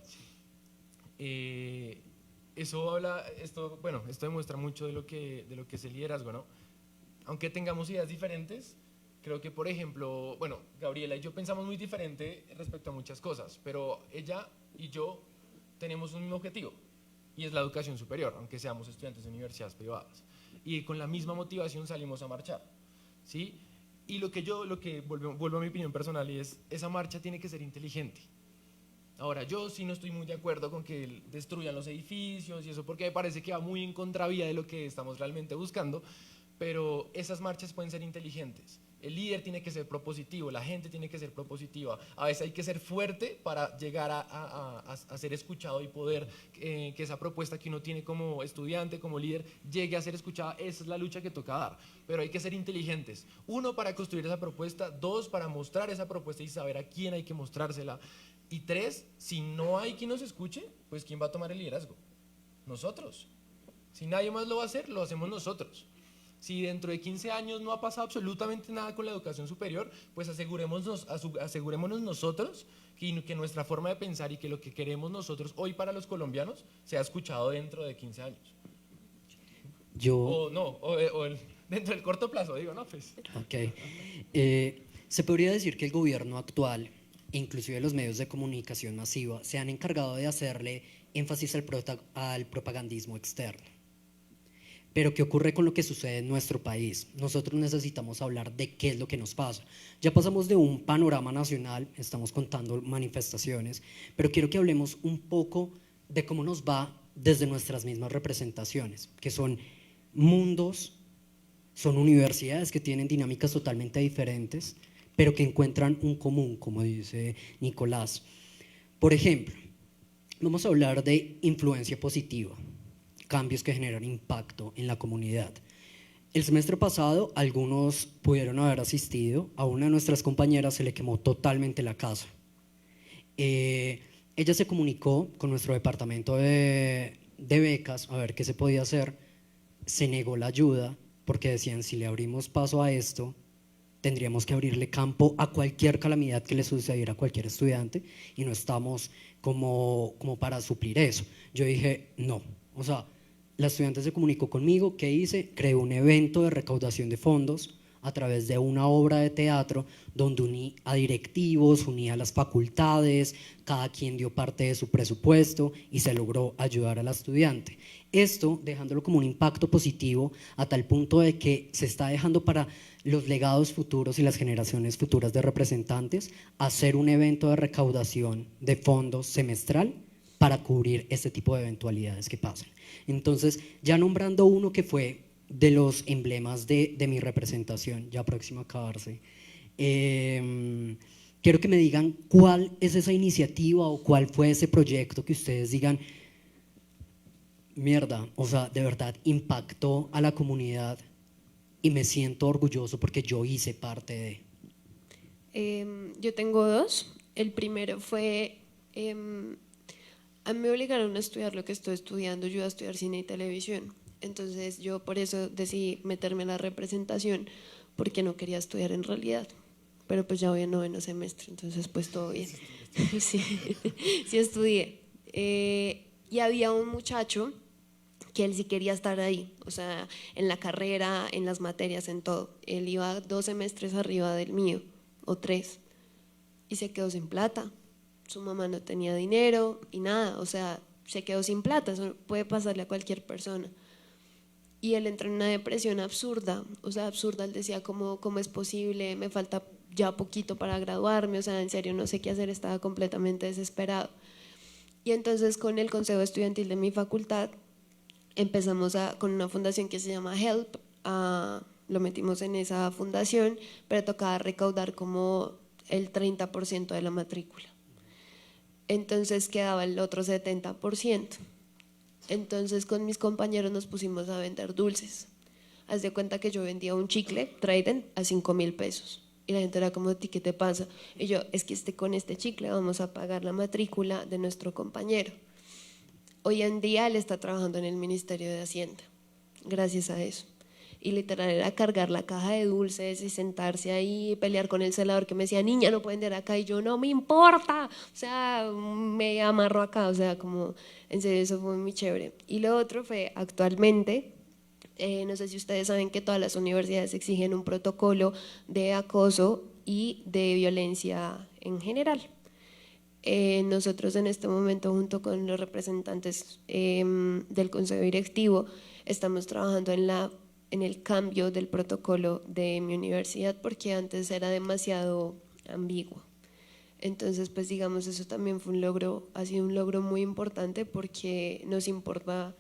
esto demuestra mucho de lo que es el liderazgo, ¿no? Aunque tengamos ideas diferentes, creo que, por ejemplo, Gabriela y yo pensamos muy diferente respecto a muchas cosas, pero ella y yo tenemos un mismo objetivo, y es la educación superior, aunque seamos estudiantes de universidades privadas. Y con la misma motivación salimos a marchar, ¿sí? Y vuelvo a mi opinión personal, y es, esa marcha tiene que ser inteligente. Ahora, yo sí no estoy muy de acuerdo con que destruyan los edificios y eso, porque me parece que va muy en contravía de lo que estamos realmente buscando, pero esas marchas pueden ser inteligentes. El líder tiene que ser propositivo, la gente tiene que ser propositiva. A veces hay que ser fuerte para llegar a ser escuchado y poder que esa propuesta que uno tiene como estudiante, como líder, llegue a ser escuchada. Esa es la lucha que toca dar. Pero hay que ser inteligentes. 1, para construir esa propuesta. 2, para mostrar esa propuesta y saber a quién hay que mostrársela. Y 3, si no hay quien nos escuche, pues ¿quién va a tomar el liderazgo? Nosotros. Si nadie más lo va a hacer, lo hacemos nosotros. Si dentro de 15 años no ha pasado absolutamente nada con la educación superior, pues asegurémonos nosotros que nuestra forma de pensar y que lo que queremos nosotros hoy para los colombianos sea escuchado dentro de 15 años. Dentro del corto plazo, digo, ¿no? Pues. Ok. Se podría decir que el gobierno actual, inclusive los medios de comunicación masiva, se han encargado de hacerle énfasis al propagandismo externo. Pero ¿qué ocurre con lo que sucede en nuestro país? Nosotros necesitamos hablar de qué es lo que nos pasa. Ya pasamos de un panorama nacional, estamos contando manifestaciones, pero quiero que hablemos un poco de cómo nos va desde nuestras mismas representaciones, que son mundos, son universidades que tienen dinámicas totalmente diferentes, pero que encuentran un común, como dice Nicolás. Por ejemplo, vamos a hablar de influencia positiva, cambios que generan impacto en la comunidad. El semestre pasado algunos pudieron haber asistido, a una de nuestras compañeras se le quemó totalmente la casa. Ella se comunicó con nuestro departamento de becas a ver qué se podía hacer, se negó la ayuda porque decían si le abrimos paso a esto tendríamos que abrirle campo a cualquier calamidad que le sucediera a cualquier estudiante y no estamos como para suplir eso. Yo dije no, o sea, la estudiante se comunicó conmigo, ¿qué hice? Creé un evento de recaudación de fondos a través de una obra de teatro donde uní a directivos, uní a las facultades, cada quien dio parte de su presupuesto y se logró ayudar a la estudiante. Esto dejándolo como un impacto positivo a tal punto de que se está dejando para los legados futuros y las generaciones futuras de representantes hacer un evento de recaudación de fondos semestral para cubrir este tipo de eventualidades que pasan. Entonces, ya nombrando uno que fue de los emblemas de mi representación, ya próximo a acabarse, quiero que me digan cuál es esa iniciativa o cuál fue ese proyecto que ustedes digan, mierda, o sea, de verdad impactó a la comunidad y me siento orgulloso porque yo hice parte de. Yo tengo dos. El primero fue, a mí me obligaron a estudiar lo que estoy estudiando, yo iba a estudiar cine y televisión. Entonces yo por eso decidí meterme en la representación, porque no quería estudiar en realidad. Pero pues ya voy en noveno semestre, entonces pues todo bien. Sí, sí estudié. Y había un muchacho que él sí quería estar ahí, o sea, en la carrera, en las materias, en todo. Él iba 2 semestres arriba del mío, o 3, y se quedó sin plata. Su mamá no tenía dinero y nada, o sea, se quedó sin plata, eso puede pasarle a cualquier persona. Y él entró en una depresión absurda, o sea, absurda. Él decía, ¿cómo es posible? Me falta ya poquito para graduarme, o sea, en serio, no sé qué hacer, estaba completamente desesperado. Y entonces con el consejo estudiantil de mi facultad empezamos con una fundación que se llama HELP, lo metimos en esa fundación, pero tocaba recaudar como el 30% de la matrícula. Entonces quedaba el otro 70%. Entonces con mis compañeros nos pusimos a vender dulces. Haz de cuenta que yo vendía un chicle Trident a 5.000 pesos. Y la gente era como, ¿a ti qué te pasa? Y yo, es que con este chicle vamos a pagar la matrícula de nuestro compañero. Hoy en día él está trabajando en el Ministerio de Hacienda, gracias a eso. Y literal era cargar la caja de dulces y sentarse ahí y pelear con el celador que me decía, niña, no pueden vender acá. Y yo, no me importa, o sea, me amarro acá, o sea, como, en serio, eso fue muy chévere. Y lo otro fue, actualmente, no sé si ustedes saben que todas las universidades exigen un protocolo de acoso y de violencia en general. Nosotros en este momento, junto con los representantes del consejo directivo, estamos trabajando en el cambio del protocolo de mi universidad, porque antes era demasiado ambiguo. Entonces, pues digamos, eso también fue un logro, ha sido un logro muy importante, porque nos importa,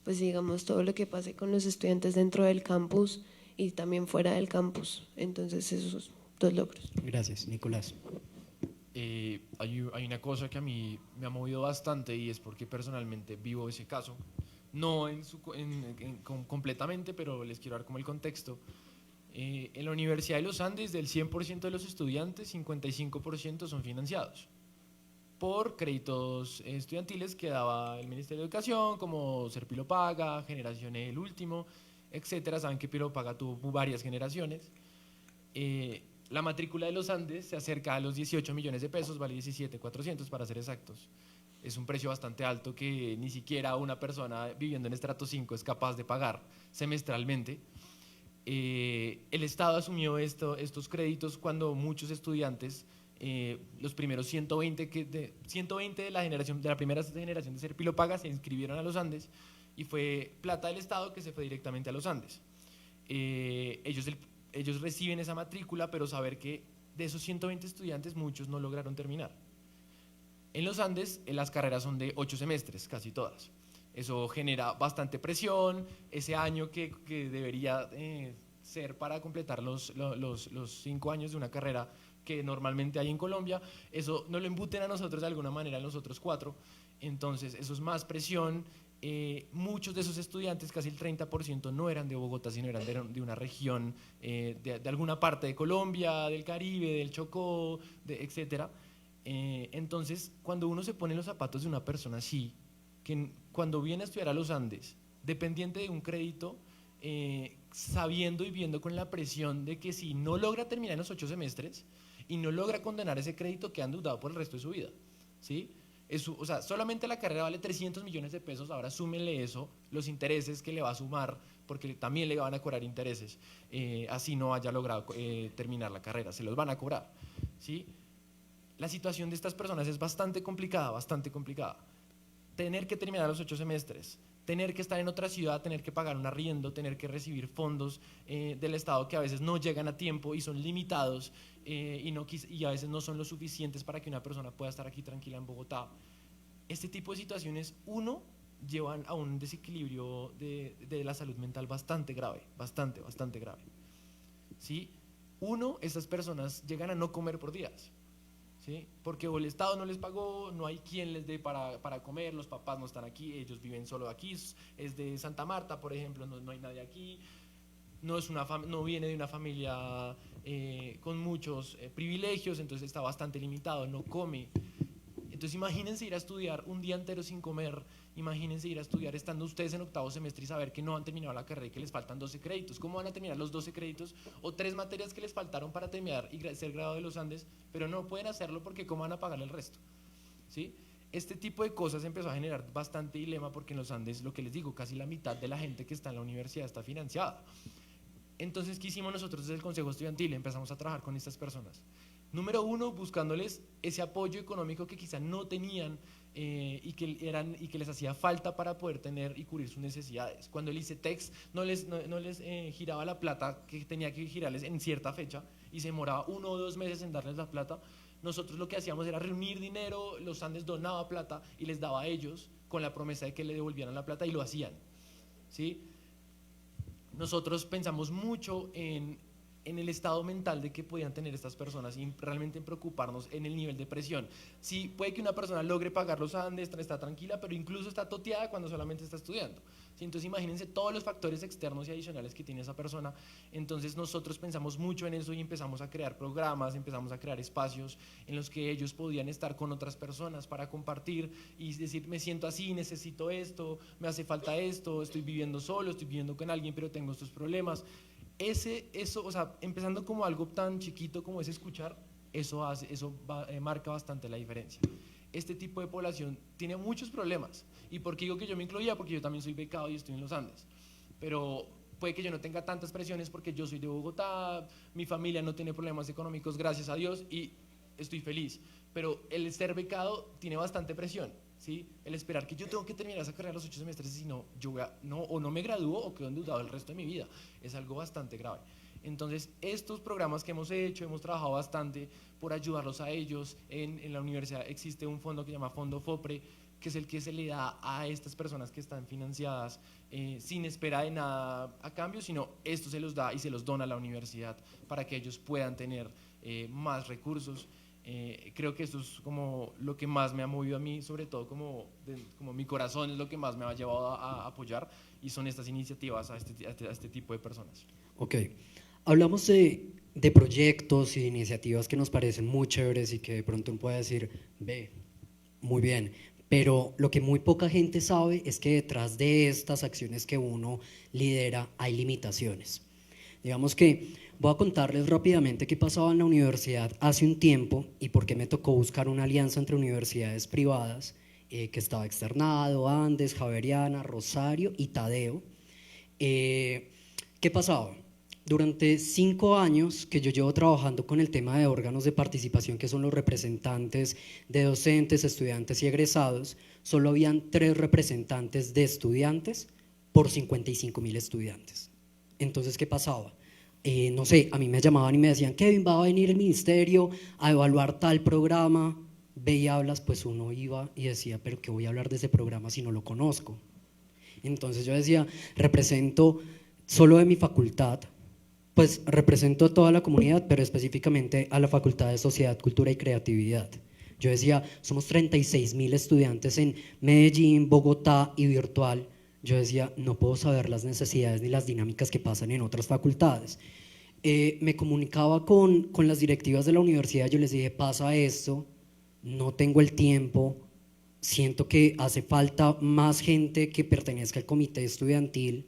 pues digamos, todo lo que pase con los estudiantes dentro del campus y también fuera del campus. Entonces, esos 2 logros. Gracias, Nicolás. Hay una cosa que a mí me ha movido bastante y es porque personalmente vivo ese caso, no completamente, pero les quiero dar como el contexto. En la Universidad de los Andes, del 100% de los estudiantes, 55% son financiados por créditos estudiantiles que daba el Ministerio de Educación, como Ser Pilo Paga, Generación El Último, etcétera. Saben que Pilo Paga tuvo varias generaciones. La matrícula de los Andes se acerca a los 18 millones de pesos, vale 17.400 para ser exactos. Es un precio bastante alto que ni siquiera una persona viviendo en estrato 5 es capaz de pagar semestralmente. El Estado asumió estos créditos cuando muchos estudiantes, los primeros 120 de la primera generación de Ser Pilo Paga, se inscribieron a los Andes y fue plata del Estado que se fue directamente a los Andes. Ellos reciben esa matrícula, pero saber que de esos 120 estudiantes muchos no lograron terminar. En los Andes las carreras son de 8 semestres, casi todas. Eso genera bastante presión. Ese año que debería ser para completar los 5 años de una carrera que normalmente hay en Colombia, eso no lo embuten a nosotros de alguna manera en los otros 4. Entonces eso es más presión. Muchos de esos estudiantes, casi el 30%, no eran de Bogotá, sino eran de una región, de alguna parte de Colombia, del Caribe, del Chocó, etcétera. Entonces, cuando uno se pone en los zapatos de una persona así, que cuando viene a estudiar a los Andes, dependiente de un crédito, sabiendo y viendo con la presión de que si no logra terminar en los 8 semestres y no logra condenar ese crédito, queda endeudado por el resto de su vida, ¿sí? O sea, solamente la carrera vale 300 millones de pesos, ahora súmenle eso, los intereses que le va a sumar, porque también le van a cobrar intereses, así no haya logrado terminar la carrera, se los van a cobrar, ¿sí? La situación de estas personas es bastante complicada, bastante complicada. Tener que terminar los 8 semestres, tener que estar en otra ciudad, tener que pagar un arriendo, tener que recibir fondos del Estado que a veces no llegan a tiempo y son limitados y a veces no son lo suficientes para que una persona pueda estar aquí tranquila en Bogotá. Este tipo de situaciones, llevan a un desequilibrio de la salud mental bastante grave, bastante grave. ¿Sí? Estas personas llegan a no comer por días. ¿Sí? Porque o el Estado no les pagó, no hay quien les dé para comer, los papás no están aquí, ellos viven solo aquí, es de Santa Marta, por ejemplo, no hay nadie aquí, no viene de una familia con muchos privilegios, entonces está bastante limitado, no come. Entonces imagínense ir a estudiar un día entero sin comer, imagínense ir a estudiar estando ustedes en 8º semestre y saber que no han terminado la carrera y que les faltan 12 créditos. ¿Cómo van a terminar los 12 créditos o 3 materias que les faltaron para terminar y ser graduado de los Andes, pero no pueden hacerlo porque cómo van a pagar el resto? ¿Sí? Este tipo de cosas empezó a generar bastante dilema porque en los Andes, lo que les digo, casi la mitad de la gente que está en la universidad está financiada. Entonces, ¿qué hicimos nosotros desde el Consejo Estudiantil? Empezamos a trabajar con estas personas. Número 1, buscándoles ese apoyo económico que quizá no tenían y que les hacía falta para poder tener y cubrir sus necesidades. Cuando el ICETEX no les giraba la plata que tenía que girarles en cierta fecha y se demoraba 1 o 2 meses en darles la plata, nosotros lo que hacíamos era reunir dinero, los Andes donaba plata y les daba a ellos con la promesa de que le devolvieran la plata y lo hacían, ¿sí? Nosotros pensamos mucho en el estado mental de que podían tener estas personas y realmente en preocuparnos en el nivel de presión. Sí, puede que una persona logre pagar los Andes, está tranquila, pero incluso está toteada cuando solamente está estudiando. ¿Sí? Entonces imagínense todos los factores externos y adicionales que tiene esa persona. Entonces nosotros pensamos mucho en eso y empezamos a crear programas, empezamos a crear espacios en los que ellos podían estar con otras personas para compartir y decir, me siento así, necesito esto, me hace falta esto, estoy viviendo solo, estoy viviendo con alguien, pero tengo estos problemas. Eso, o sea, empezando como algo tan chiquito como es escuchar, marca bastante la diferencia. Este tipo de población tiene muchos problemas. ¿Y por qué digo que yo me incluía? Porque yo también soy becado y estoy en los Andes. Pero puede que yo no tenga tantas presiones porque yo soy de Bogotá, mi familia no tiene problemas económicos, gracias a Dios, y estoy feliz. Pero el ser becado tiene bastante presión. ¿Sí? El esperar que yo tengo que terminar esa carrera a los 8 semestres y si no, no me gradúo o quedo endeudado el resto de mi vida, es algo bastante grave. Entonces, estos programas que hemos hecho, hemos trabajado bastante por ayudarlos a ellos. En la universidad existe un fondo que se llama Fondo FOPRE, que es el que se le da a estas personas que están financiadas sin espera de nada a cambio, sino esto se los da y se los dona a la universidad para que ellos puedan tener más recursos. Creo que esto es como lo que más me ha movido a mí, sobre todo como mi corazón es lo que más me ha llevado a apoyar y son estas iniciativas a este tipo de personas. Ok, hablamos de proyectos y de iniciativas que nos parecen muy chéveres y que de pronto uno puede decir, ve, muy bien, pero lo que muy poca gente sabe es que detrás de estas acciones que uno lidera hay limitaciones. Digamos que voy a contarles rápidamente qué pasaba en la universidad hace un tiempo y por qué me tocó buscar una alianza entre universidades privadas que estaba Externado, Andes, Javeriana, Rosario y Tadeo. ¿Qué pasaba? Durante 5 años que yo llevo trabajando con el tema de órganos de participación, que son los representantes de docentes, estudiantes y egresados, solo habían 3 representantes de estudiantes por 55.000 estudiantes. Entonces, ¿qué pasaba? No sé, a mí me llamaban y me decían, Kevin, va a venir el ministerio a evaluar tal programa, ve y hablas, pues uno iba y decía, pero ¿qué voy a hablar de ese programa si no lo conozco? Entonces yo decía, represento solo de mi facultad, pues represento a toda la comunidad, pero específicamente a la Facultad de Sociedad, Cultura y Creatividad. Yo decía, somos 36.000 estudiantes en Medellín, Bogotá y virtual. Yo decía, no puedo saber las necesidades ni las dinámicas que pasan en otras facultades. Me comunicaba con las directivas de la universidad, yo les dije, pasa esto, no tengo el tiempo, siento que hace falta más gente que pertenezca al comité estudiantil,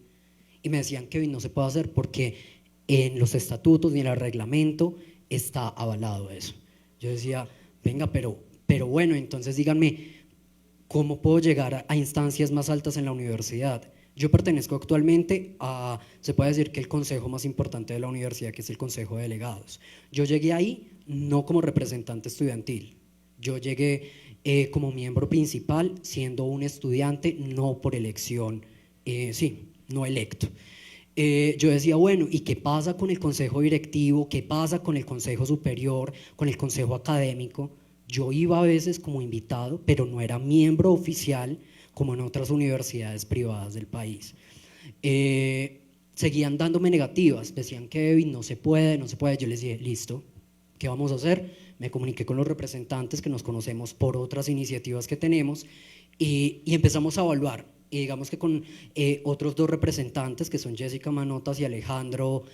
y me decían, Kevin, no se puede hacer porque en los estatutos ni en el reglamento está avalado eso. Yo decía, venga, pero bueno, entonces díganme, ¿cómo puedo llegar a instancias más altas en la universidad? Yo pertenezco actualmente a, se puede decir que el consejo más importante de la universidad, que es el consejo de delegados. Yo llegué ahí no como representante estudiantil, yo llegué como miembro principal, siendo un estudiante no por elección, sí, no electo. Yo decía, bueno, ¿y qué pasa con el consejo directivo? ¿Qué pasa con el consejo superior? ¿Con el consejo académico? Yo iba a veces como invitado, pero no era miembro oficial como en otras universidades privadas del país. Seguían dándome negativas, decían, Kevin, no se puede, no se puede. Yo les dije, listo, ¿qué vamos a hacer? Me comuniqué con los representantes que nos conocemos por otras iniciativas que tenemos y empezamos a evaluar. Y digamos que con otros 2 representantes, que son Jessica Manotas y Alejandro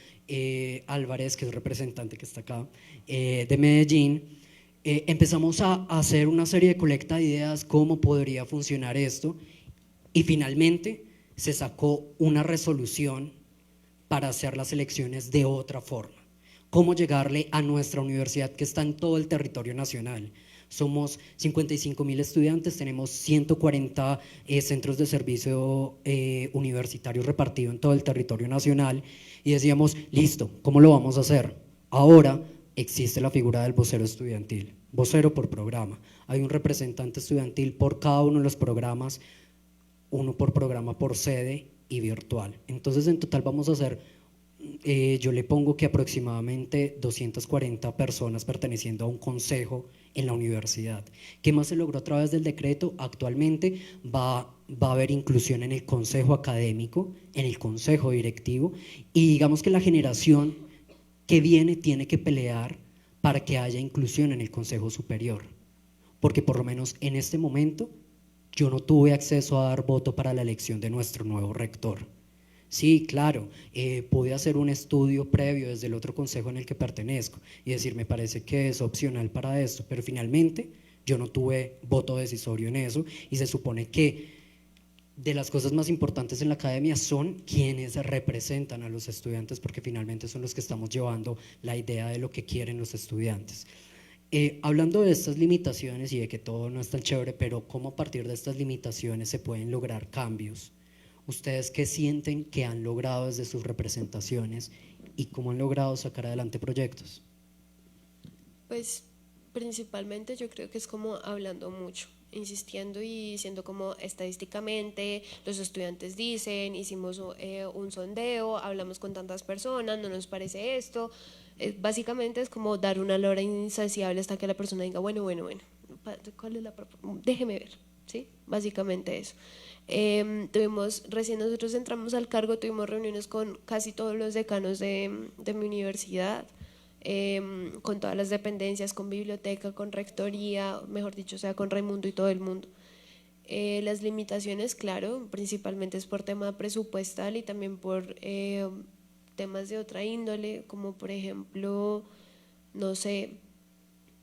Álvarez, que es representante que está acá, de Medellín, empezamos a hacer una serie de colecta de ideas, cómo podría funcionar esto, y finalmente se sacó una resolución para hacer las elecciones de otra forma. Cómo llegarle a nuestra universidad que está en todo el territorio nacional. Somos 55.000 estudiantes, tenemos 140 centros de servicio universitarios repartidos en todo el territorio nacional y decíamos, listo, ¿cómo lo vamos a hacer? Ahora existe la figura del vocero estudiantil, vocero por programa. Hay un representante estudiantil por cada uno de los programas, uno por programa por sede y virtual. Entonces en total vamos a hacer yo le pongo que aproximadamente 240 personas perteneciendo a un consejo en la universidad. ¿Qué más se logró a través del decreto? Actualmente va a haber inclusión en el consejo académico, en el consejo directivo, y digamos que la generación que viene tiene que pelear para que haya inclusión en el consejo superior, porque por lo menos en este momento yo no tuve acceso a dar voto para la elección de nuestro nuevo rector. Sí, claro, pude hacer un estudio previo desde el otro consejo en el que pertenezco y decir, me parece que es opcional para esto, pero finalmente yo no tuve voto decisorio en eso y se supone que de las cosas más importantes en la academia son quienes representan a los estudiantes, porque finalmente son los que estamos llevando la idea de lo que quieren los estudiantes. Hablando de estas limitaciones y de que todo no es tan chévere, pero cómo a partir de estas limitaciones se pueden lograr cambios. ¿Ustedes qué sienten que han logrado desde sus representaciones y cómo han logrado sacar adelante proyectos? Pues principalmente yo creo que es como hablando mucho, insistiendo y diciendo como estadísticamente los estudiantes dicen, hicimos un sondeo, hablamos con tantas personas, no nos parece esto. Básicamente es como dar una lora insaciable hasta que la persona diga, bueno, ¿cuál es la propuesta? Déjeme ver, ¿sí? Básicamente eso. Recién nosotros entramos al cargo, tuvimos reuniones con casi todos los decanos de mi universidad, con todas las dependencias, con biblioteca, con rectoría, mejor dicho, o sea, con Raimundo y todo el mundo. Las limitaciones, claro, principalmente es por tema presupuestal y también por temas de otra índole, como por ejemplo, no sé,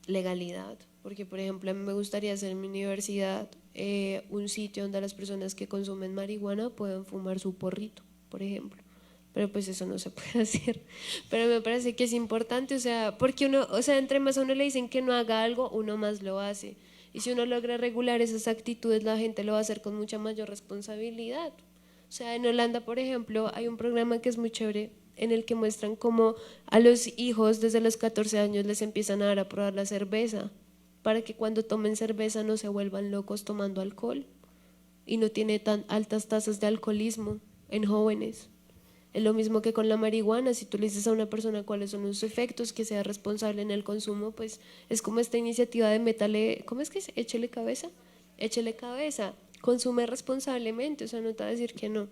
legalidad, porque por ejemplo a mí me gustaría hacer en mi universidad un sitio donde las personas que consumen marihuana puedan fumar su porrito, por ejemplo, pero pues eso no se puede hacer, pero me parece que es importante, o sea, porque uno, o sea, entre más a uno le dicen que no haga algo, uno más lo hace, y si uno logra regular esas actitudes, la gente lo va a hacer con mucha mayor responsabilidad. O sea, en Holanda, por ejemplo, hay un programa que es muy chévere, en el que muestran cómo a los hijos desde los 14 años les empiezan a dar a probar la cerveza, para que cuando tomen cerveza no se vuelvan locos tomando alcohol y no tiene tan altas tasas de alcoholismo en jóvenes. Es lo mismo que con la marihuana, si tú le dices a una persona cuáles son los efectos, que sea responsable en el consumo, pues es como esta iniciativa de métale, ¿cómo es que es? Échele cabeza, échele cabeza, consume responsablemente, o sea, no te va a decir que no.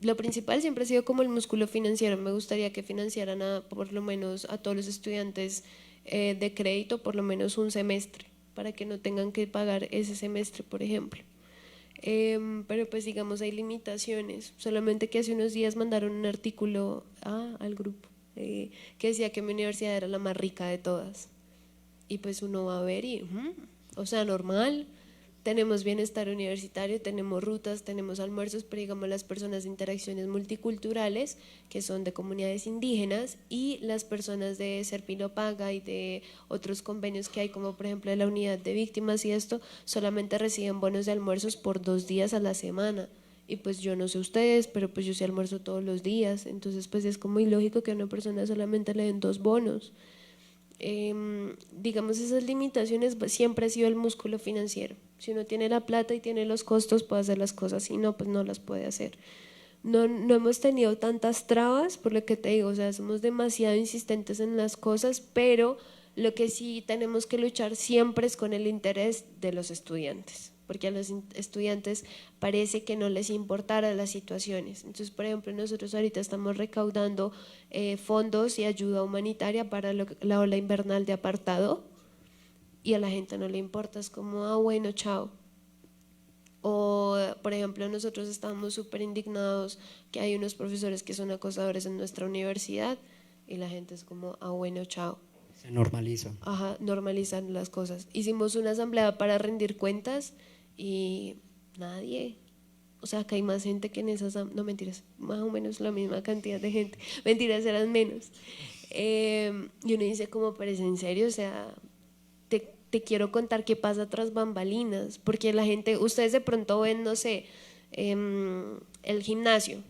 Lo principal siempre ha sido como el músculo financiero. Me gustaría que financiaran por lo menos a todos los estudiantes de crédito por lo menos un semestre, para que no tengan que pagar ese semestre, por ejemplo. Pero pues digamos hay limitaciones. Solamente que hace unos días mandaron un artículo al grupo que decía que mi universidad era la más rica de todas. Y pues uno va a ver y, o sea, normal. Tenemos bienestar universitario, tenemos rutas, tenemos almuerzos, pero digamos las personas de interacciones multiculturales, que son de comunidades indígenas, y las personas de Serpilo-Paga y de otros convenios que hay, como por ejemplo de la unidad de víctimas y esto, solamente reciben bonos de almuerzos por 2 días a la semana. Y pues yo no sé ustedes, pero pues yo sí almuerzo todos los días, entonces pues es como ilógico que a una persona solamente le den 2 bonos. Digamos esas limitaciones siempre ha sido el músculo financiero. Si uno tiene la plata y tiene los costos puede hacer las cosas, si no pues no las puede hacer. No hemos tenido tantas trabas, por lo que te digo, o sea, somos demasiado insistentes en las cosas, pero lo que sí tenemos que luchar siempre es con el interés de los estudiantes, porque a los estudiantes parece que no les importara las situaciones. Entonces, por ejemplo, nosotros ahorita estamos recaudando fondos y ayuda humanitaria para la ola invernal de apartado, y a la gente no le importa, es como, bueno, chao. O, por ejemplo, nosotros estamos súper indignados que hay unos profesores que son acosadores en nuestra universidad y la gente es como, bueno, chao. Se normaliza. Ajá, normalizan las cosas. Hicimos una asamblea para rendir cuentas y nadie. O sea, acá hay más gente que en esas, no mentiras, más o menos la misma cantidad de gente. Mentiras, eran menos. Y uno dice como, pero es en serio, o sea, te quiero contar qué pasa tras bambalinas, porque la gente, ustedes de pronto ven, no sé, el gimnasio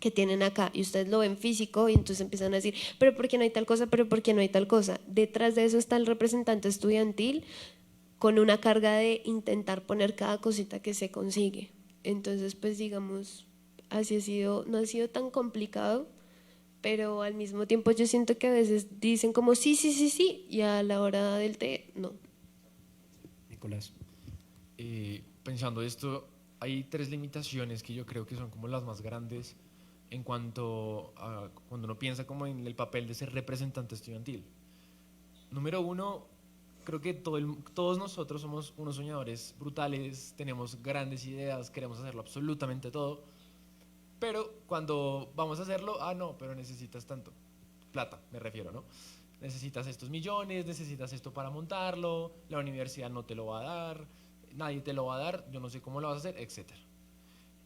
que tienen acá y ustedes lo ven físico y entonces empiezan a decir, pero ¿por qué no hay tal cosa? Pero ¿por qué no hay tal cosa? Detrás de eso está el representante estudiantil con una carga de intentar poner cada cosita que se consigue. Entonces, pues digamos, así ha sido, no ha sido tan complicado, pero al mismo tiempo yo siento que a veces dicen como sí, sí, sí, sí, y a la hora del té, no. Nicolás. Pensando esto, hay 3 limitaciones que yo creo que son como las más grandes en cuanto a cuando uno piensa como en el papel de ser representante estudiantil. Número 1, creo que todos nosotros somos unos soñadores brutales, tenemos grandes ideas, queremos hacerlo absolutamente todo, pero cuando vamos a hacerlo, no, pero necesitas tanto, plata me refiero, ¿no? Necesitas estos millones, necesitas esto para montarlo, la universidad no te lo va a dar, nadie te lo va a dar, yo no sé cómo lo vas a hacer, etcétera.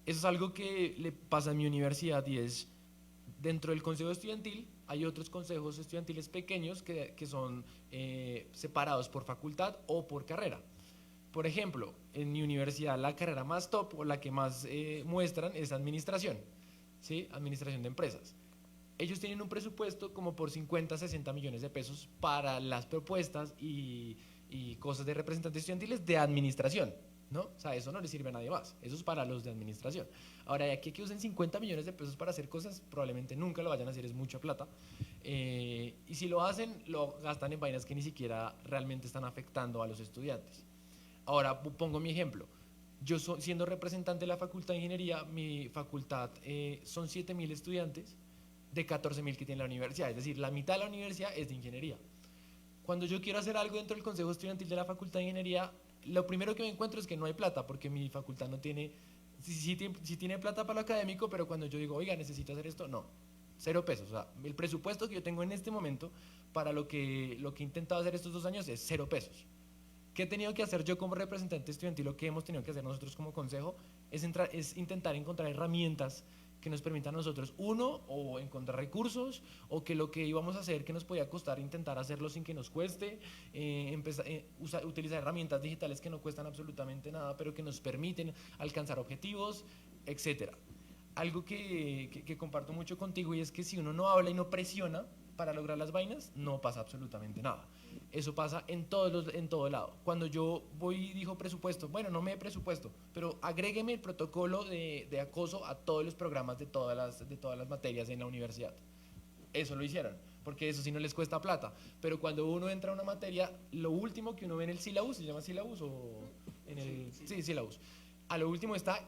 Eso es algo que le pasa a mi universidad y es, dentro del consejo estudiantil hay otros consejos estudiantiles pequeños que son separados por facultad o por carrera. Por ejemplo, en mi universidad la carrera más top o la que más muestran es administración, ¿sí? Administración de empresas. Ellos tienen un presupuesto como por 50, 60 millones de pesos para las propuestas y cosas de representantes estudiantiles de administración, ¿no? O sea, eso no le sirve a nadie más, eso es para los de administración. Ahora, de aquí a que usen 50 millones de pesos para hacer cosas, probablemente nunca lo vayan a hacer, es mucha plata. Y si lo hacen, lo gastan en vainas que ni siquiera realmente están afectando a los estudiantes. Ahora, pongo mi ejemplo. Yo siendo representante de la Facultad de Ingeniería, mi facultad son 7.000 estudiantes de 14.000 que tiene la universidad, es decir, la mitad de la universidad es de ingeniería. Cuando yo quiero hacer algo dentro del consejo estudiantil de la Facultad de Ingeniería, lo primero que me encuentro es que no hay plata, porque mi facultad no tiene, sí tiene plata para lo académico, pero cuando yo digo, oiga, necesito hacer esto, no, 0 pesos. O sea, el presupuesto que yo tengo en este momento para lo que he intentado hacer estos 2 años es 0 pesos. ¿Qué he tenido que hacer yo como representante estudiantil? Lo que hemos tenido que hacer nosotros como consejo es intentar encontrar herramientas que nos permitan a nosotros, uno, o encontrar recursos, o que lo que íbamos a hacer que nos podía costar, intentar hacerlo sin que nos cueste, utilizar herramientas digitales que no cuestan absolutamente nada, pero que nos permiten alcanzar objetivos, etcétera. algo que comparto mucho contigo, y es que si uno no habla y no presiona para lograr las vainas, no pasa absolutamente nada. Eso pasa en todo lado. Cuando yo voy y digo presupuesto, bueno, no me dé presupuesto, pero agrégueme el protocolo de acoso a todos los programas de todas las materias en la universidad. Eso lo hicieron, porque eso sí no les cuesta plata. Pero cuando uno entra a una materia, lo último que uno ve en el sílabus, ¿se llama sílabus o en el sí, sílabus? A lo último está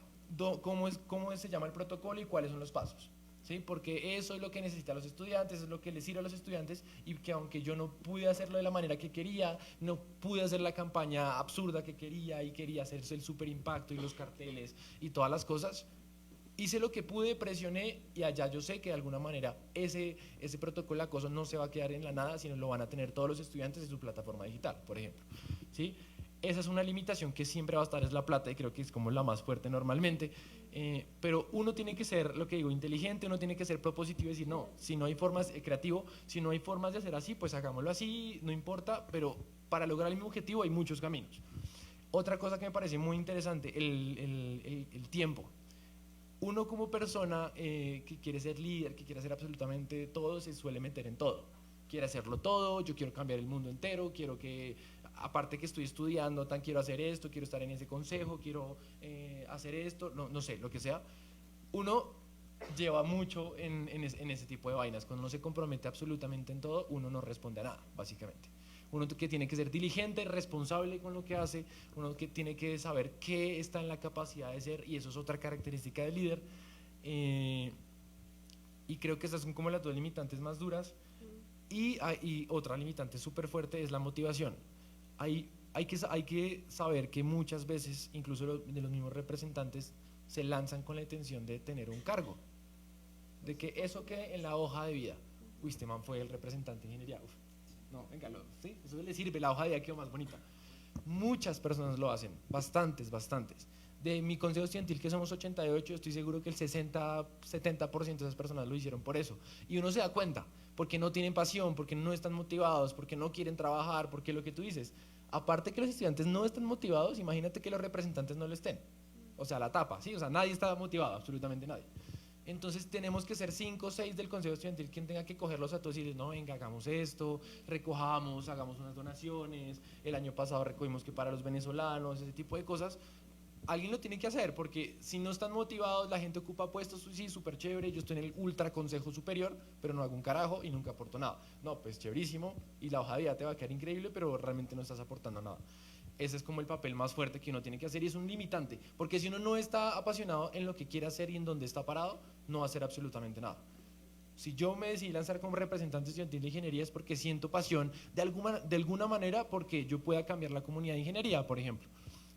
cómo se llama el protocolo y cuáles son los pasos. ¿Sí? Porque eso es lo que necesitan los estudiantes, es lo que les sirve a los estudiantes, y que aunque yo no pude hacerlo de la manera que quería, no pude hacer la campaña absurda que quería y quería hacerse el super impacto y los carteles y todas las cosas, hice lo que pude, presioné, y allá yo sé que de alguna manera ese protocolo de acoso no se va a quedar en la nada, sino lo van a tener todos los estudiantes en su plataforma digital, por ejemplo. ¿Sí? Esa es una limitación que siempre va a estar, es la plata, y creo que es como la más fuerte normalmente, pero uno tiene que ser, lo que digo, inteligente, uno tiene que ser propositivo y decir, no, si no hay formas, creativo, si no hay formas de hacer así, pues hagámoslo así, no importa, pero para lograr el mismo objetivo hay muchos caminos. Otra cosa que me parece muy interesante, el tiempo. Uno como persona que quiere ser líder, que quiere hacer absolutamente todo, se suele meter en todo. Quiere hacerlo todo, yo quiero cambiar el mundo entero, quiero que, aparte que estoy estudiando, quiero hacer esto, quiero estar en ese consejo, quiero hacer esto, no sé, lo que sea. Uno lleva mucho en ese tipo de vainas. Cuando uno se compromete absolutamente en todo, uno no responde a nada, básicamente. Uno que tiene que ser diligente, responsable con lo que hace, uno que tiene que saber qué está en la capacidad de ser, y eso es otra característica del líder. Y creo que esas son como las dos limitantes más duras. Y otra limitante súper fuerte es la motivación. Hay que saber que muchas veces, incluso de los mismos representantes, se lanzan con la intención de tener un cargo, de que eso quede en la hoja de vida. Uy, este man fue el representante de ingeniería. Uf, no, venga, ¿sí? Eso le sirve, la hoja de vida quedó más bonita. Muchas personas lo hacen, bastantes. De mi consejo estudiantil, que somos 88, estoy seguro que el 60-70% de esas personas lo hicieron por eso. Y uno se da cuenta, porque no tienen pasión, porque no están motivados, porque no quieren trabajar, porque lo que tú dices, aparte que los estudiantes no están motivados, imagínate que los representantes no lo estén. O sea, la tapa, ¿sí? O sea, nadie está motivado, absolutamente nadie. Entonces tenemos que ser 5 o 6 del consejo estudiantil quien tenga que cogerlos a todos y decirles, no, venga, hagamos esto, recojamos, hagamos unas donaciones, el año pasado recogimos que para los venezolanos, ese tipo de cosas. Alguien lo tiene que hacer, porque si no están motivados, la gente ocupa puestos, sí, súper chévere, yo estoy en el ultra consejo superior, pero no hago un carajo y nunca aporto nada. No, pues chéverísimo, y la hoja de vida te va a quedar increíble, pero realmente no estás aportando nada. Ese es como el papel más fuerte que uno tiene que hacer, y es un limitante, porque si uno no está apasionado en lo que quiere hacer y en donde está parado, no va a hacer absolutamente nada. Si yo me decidí lanzar como representante estudiantil de ingeniería es porque siento pasión de alguna manera, porque yo pueda cambiar la comunidad de ingeniería, por ejemplo,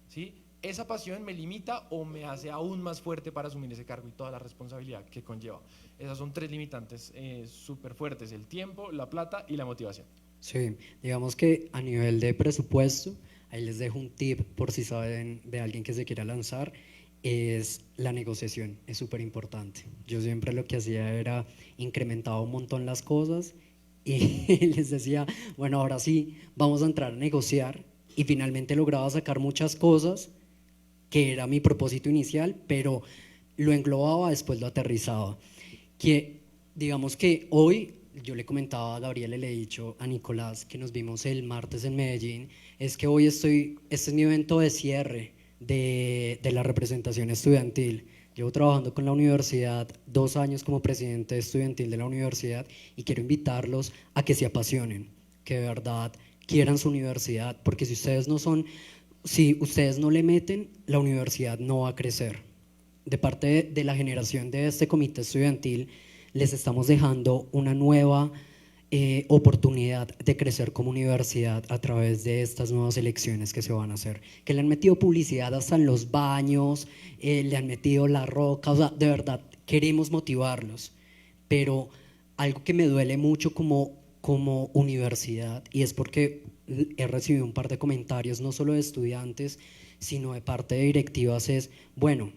¿sí? Esa pasión me limita o me hace aún más fuerte para asumir ese cargo y toda la responsabilidad que conlleva. Esas son 3 limitantes súper fuertes: el tiempo, la plata y la motivación. Sí, digamos que a nivel de presupuesto, ahí les dejo un tip por si saben de alguien que se quiera lanzar, es la negociación, es súper importante. Yo siempre lo que hacía era incrementaba un montón las cosas y les decía, bueno, ahora sí, vamos a entrar a negociar, y finalmente lograba sacar muchas cosas que era mi propósito inicial, pero lo englobaba, después lo aterrizaba. Que digamos que hoy, yo le comentaba a Gabriela, le he dicho a Nicolás, que nos vimos el martes en Medellín, es que hoy este es mi evento de cierre de la representación estudiantil. Llevo trabajando con la universidad 2 años como presidente estudiantil de la universidad, y quiero invitarlos a que se apasionen, que de verdad quieran su universidad, porque si ustedes no le meten, la universidad no va a crecer. De parte de la generación de este comité estudiantil, les estamos dejando una nueva oportunidad de crecer como universidad a través de estas nuevas elecciones que se van a hacer, que le han metido publicidad hasta en los baños, le han metido la roca, o sea, de verdad queremos motivarlos, pero algo que me duele mucho como universidad, y es porque he recibido un par de comentarios, no solo de estudiantes, sino de parte de directivas, es, bueno,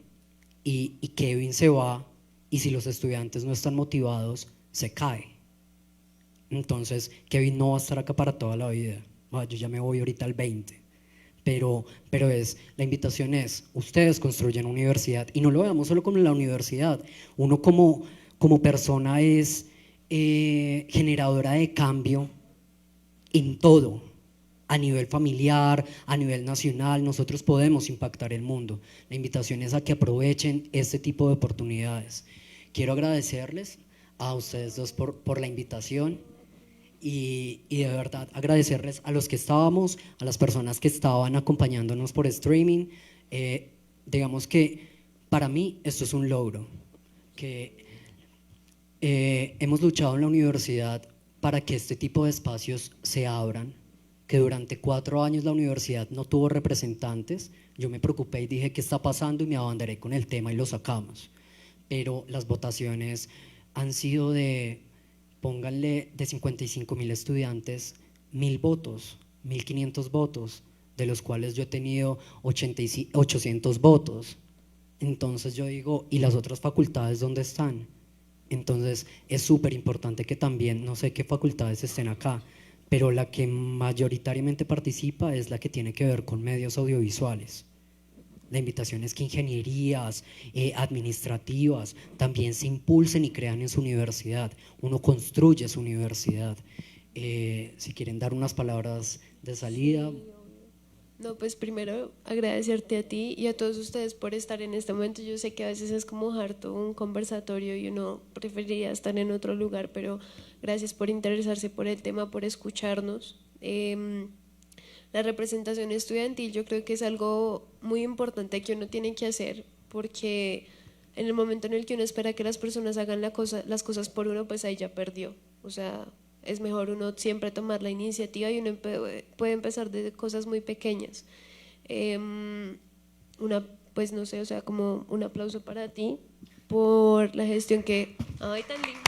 y Kevin se va, y si los estudiantes no están motivados, se cae. Entonces, Kevin no va a estar acá para toda la vida. Yo ya me voy ahorita al 20, pero la invitación es, ustedes construyen universidad, y no lo veamos solo como la universidad, uno como persona es generadora de cambio en todo, a nivel familiar, a nivel nacional, nosotros podemos impactar el mundo. La invitación es a que aprovechen este tipo de oportunidades. Quiero agradecerles a ustedes dos por la invitación y de verdad agradecerles a los que estábamos, a las personas que estaban acompañándonos por streaming. Digamos que para mí esto es un logro, que hemos luchado en la universidad para que este tipo de espacios se abran, que durante 4 años la universidad no tuvo representantes. Yo me preocupé y dije, ¿qué está pasando? Y me abanderé con el tema y lo sacamos. Pero las votaciones han sido pónganle, de 55.000 estudiantes, 1.000 votos, 1.500 votos, de los cuales yo he tenido 800 votos. Entonces yo digo, ¿y las otras facultades dónde están? Entonces es súper importante que también, no sé qué facultades estén acá, pero la que mayoritariamente participa es la que tiene que ver con medios audiovisuales. La invitación es que ingenierías administrativas también se impulsen y crean en su universidad. Uno construye su universidad. Si quieren dar unas palabras de salida. No, pues primero agradecerte a ti y a todos ustedes por estar en este momento. Yo sé que a veces es como harto un conversatorio y uno preferiría estar en otro lugar, pero gracias por interesarse por el tema, por escucharnos. La representación estudiantil yo creo que es algo muy importante que uno tiene que hacer, porque en el momento en el que uno espera que las personas hagan las cosas por uno, pues ahí ya perdió. O sea, es mejor uno siempre tomar la iniciativa y uno puede empezar desde cosas muy pequeñas. Pues no sé, o sea, como un aplauso para ti por la gestión que... ¡Ay, tan lindo!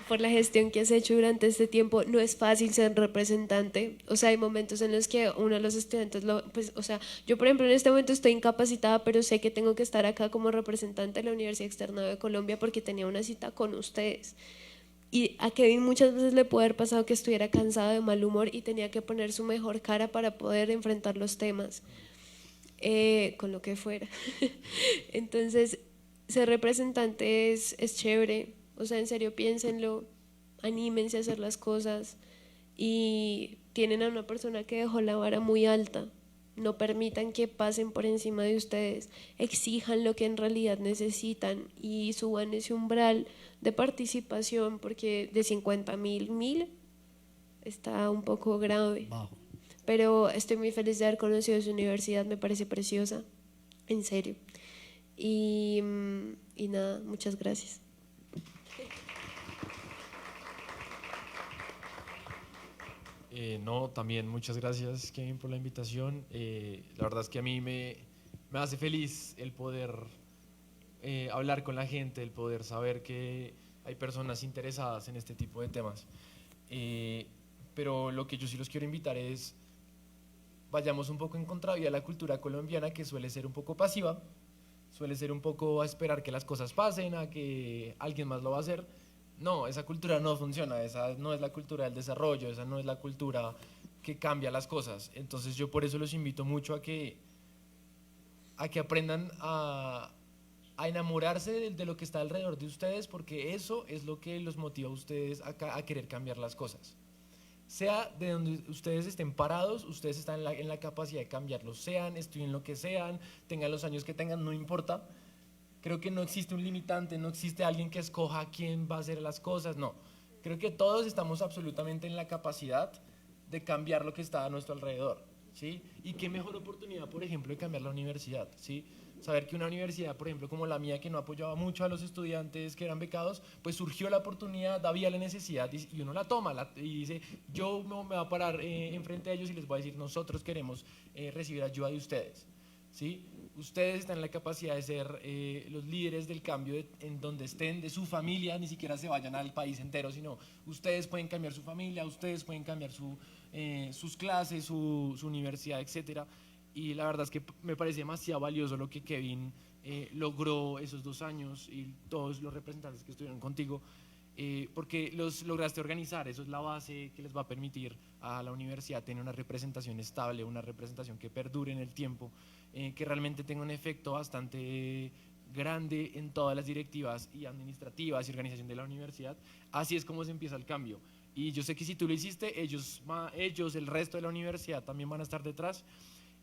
Por la gestión que has hecho durante este tiempo. No es fácil ser representante, o sea, hay momentos en los que uno de los estudiantes, pues, o sea, yo por ejemplo en este momento estoy incapacitada, pero sé que tengo que estar acá como representante de la Universidad Externa de Colombia porque tenía una cita con ustedes. Y a Kevin muchas veces le puede haber pasado que estuviera cansado de mal humor y tenía que poner su mejor cara para poder enfrentar los temas, con lo que fuera. Entonces, ser representante es chévere, o sea, en serio piénsenlo, anímense a hacer las cosas y tienen a una persona que dejó la vara muy alta. No permitan que pasen por encima de ustedes, exijan lo que en realidad necesitan y suban ese umbral de participación, porque de 50.000, 1.000 está un poco grave. Bajo. Pero estoy muy feliz de haber conocido su universidad, me parece preciosa, en serio. Y nada, muchas gracias. No, también muchas gracias, Kevin, por la invitación. La verdad es que a mí me hace feliz el poder hablar con la gente, el poder saber que hay personas interesadas en este tipo de temas. Pero lo que yo sí los quiero invitar es, vayamos un poco en contravía a la cultura colombiana, que suele ser un poco pasiva, suele ser un poco a esperar que las cosas pasen, a que alguien más lo va a hacer. No, esa cultura no funciona, esa no es la cultura del desarrollo, esa no es la cultura que cambia las cosas. Entonces yo por eso los invito mucho a que aprendan a enamorarse de lo que está alrededor de ustedes, porque eso es lo que los motiva a ustedes a querer cambiar las cosas. Sea de donde ustedes estén parados, ustedes están en la capacidad de cambiarlo, estudien lo que sean, tengan los años que tengan, no importa. Creo que no existe un limitante, no existe alguien que escoja quién va a hacer las cosas, no. Creo que todos estamos absolutamente en la capacidad de cambiar lo que está a nuestro alrededor, ¿sí? Y qué mejor oportunidad, por ejemplo, de cambiar la universidad, ¿sí? Saber que una universidad, por ejemplo, como la mía, que no apoyaba mucho a los estudiantes que eran becados, pues surgió la oportunidad, había la necesidad y uno la toma y dice, yo me voy a parar enfrente de ellos y les voy a decir, nosotros queremos recibir ayuda de ustedes, ¿sí? Ustedes están en la capacidad de ser los líderes del cambio en donde estén, de su familia, ni siquiera se vayan al país entero, sino ustedes pueden cambiar su familia, ustedes pueden cambiar sus clases, su universidad, etcétera. Y la verdad es que me parece demasiado valioso lo que Kevin logró esos 2 años y todos los representantes que estuvieron contigo. porque los lograste organizar, eso es la base que les va a permitir a la universidad tener una representación estable, una representación que perdure en el tiempo, que realmente tenga un efecto bastante grande en todas las directivas y administrativas y organización de la universidad. Así es como se empieza el cambio. Y yo sé que si tú lo hiciste, ellos, el resto de la universidad también van a estar detrás.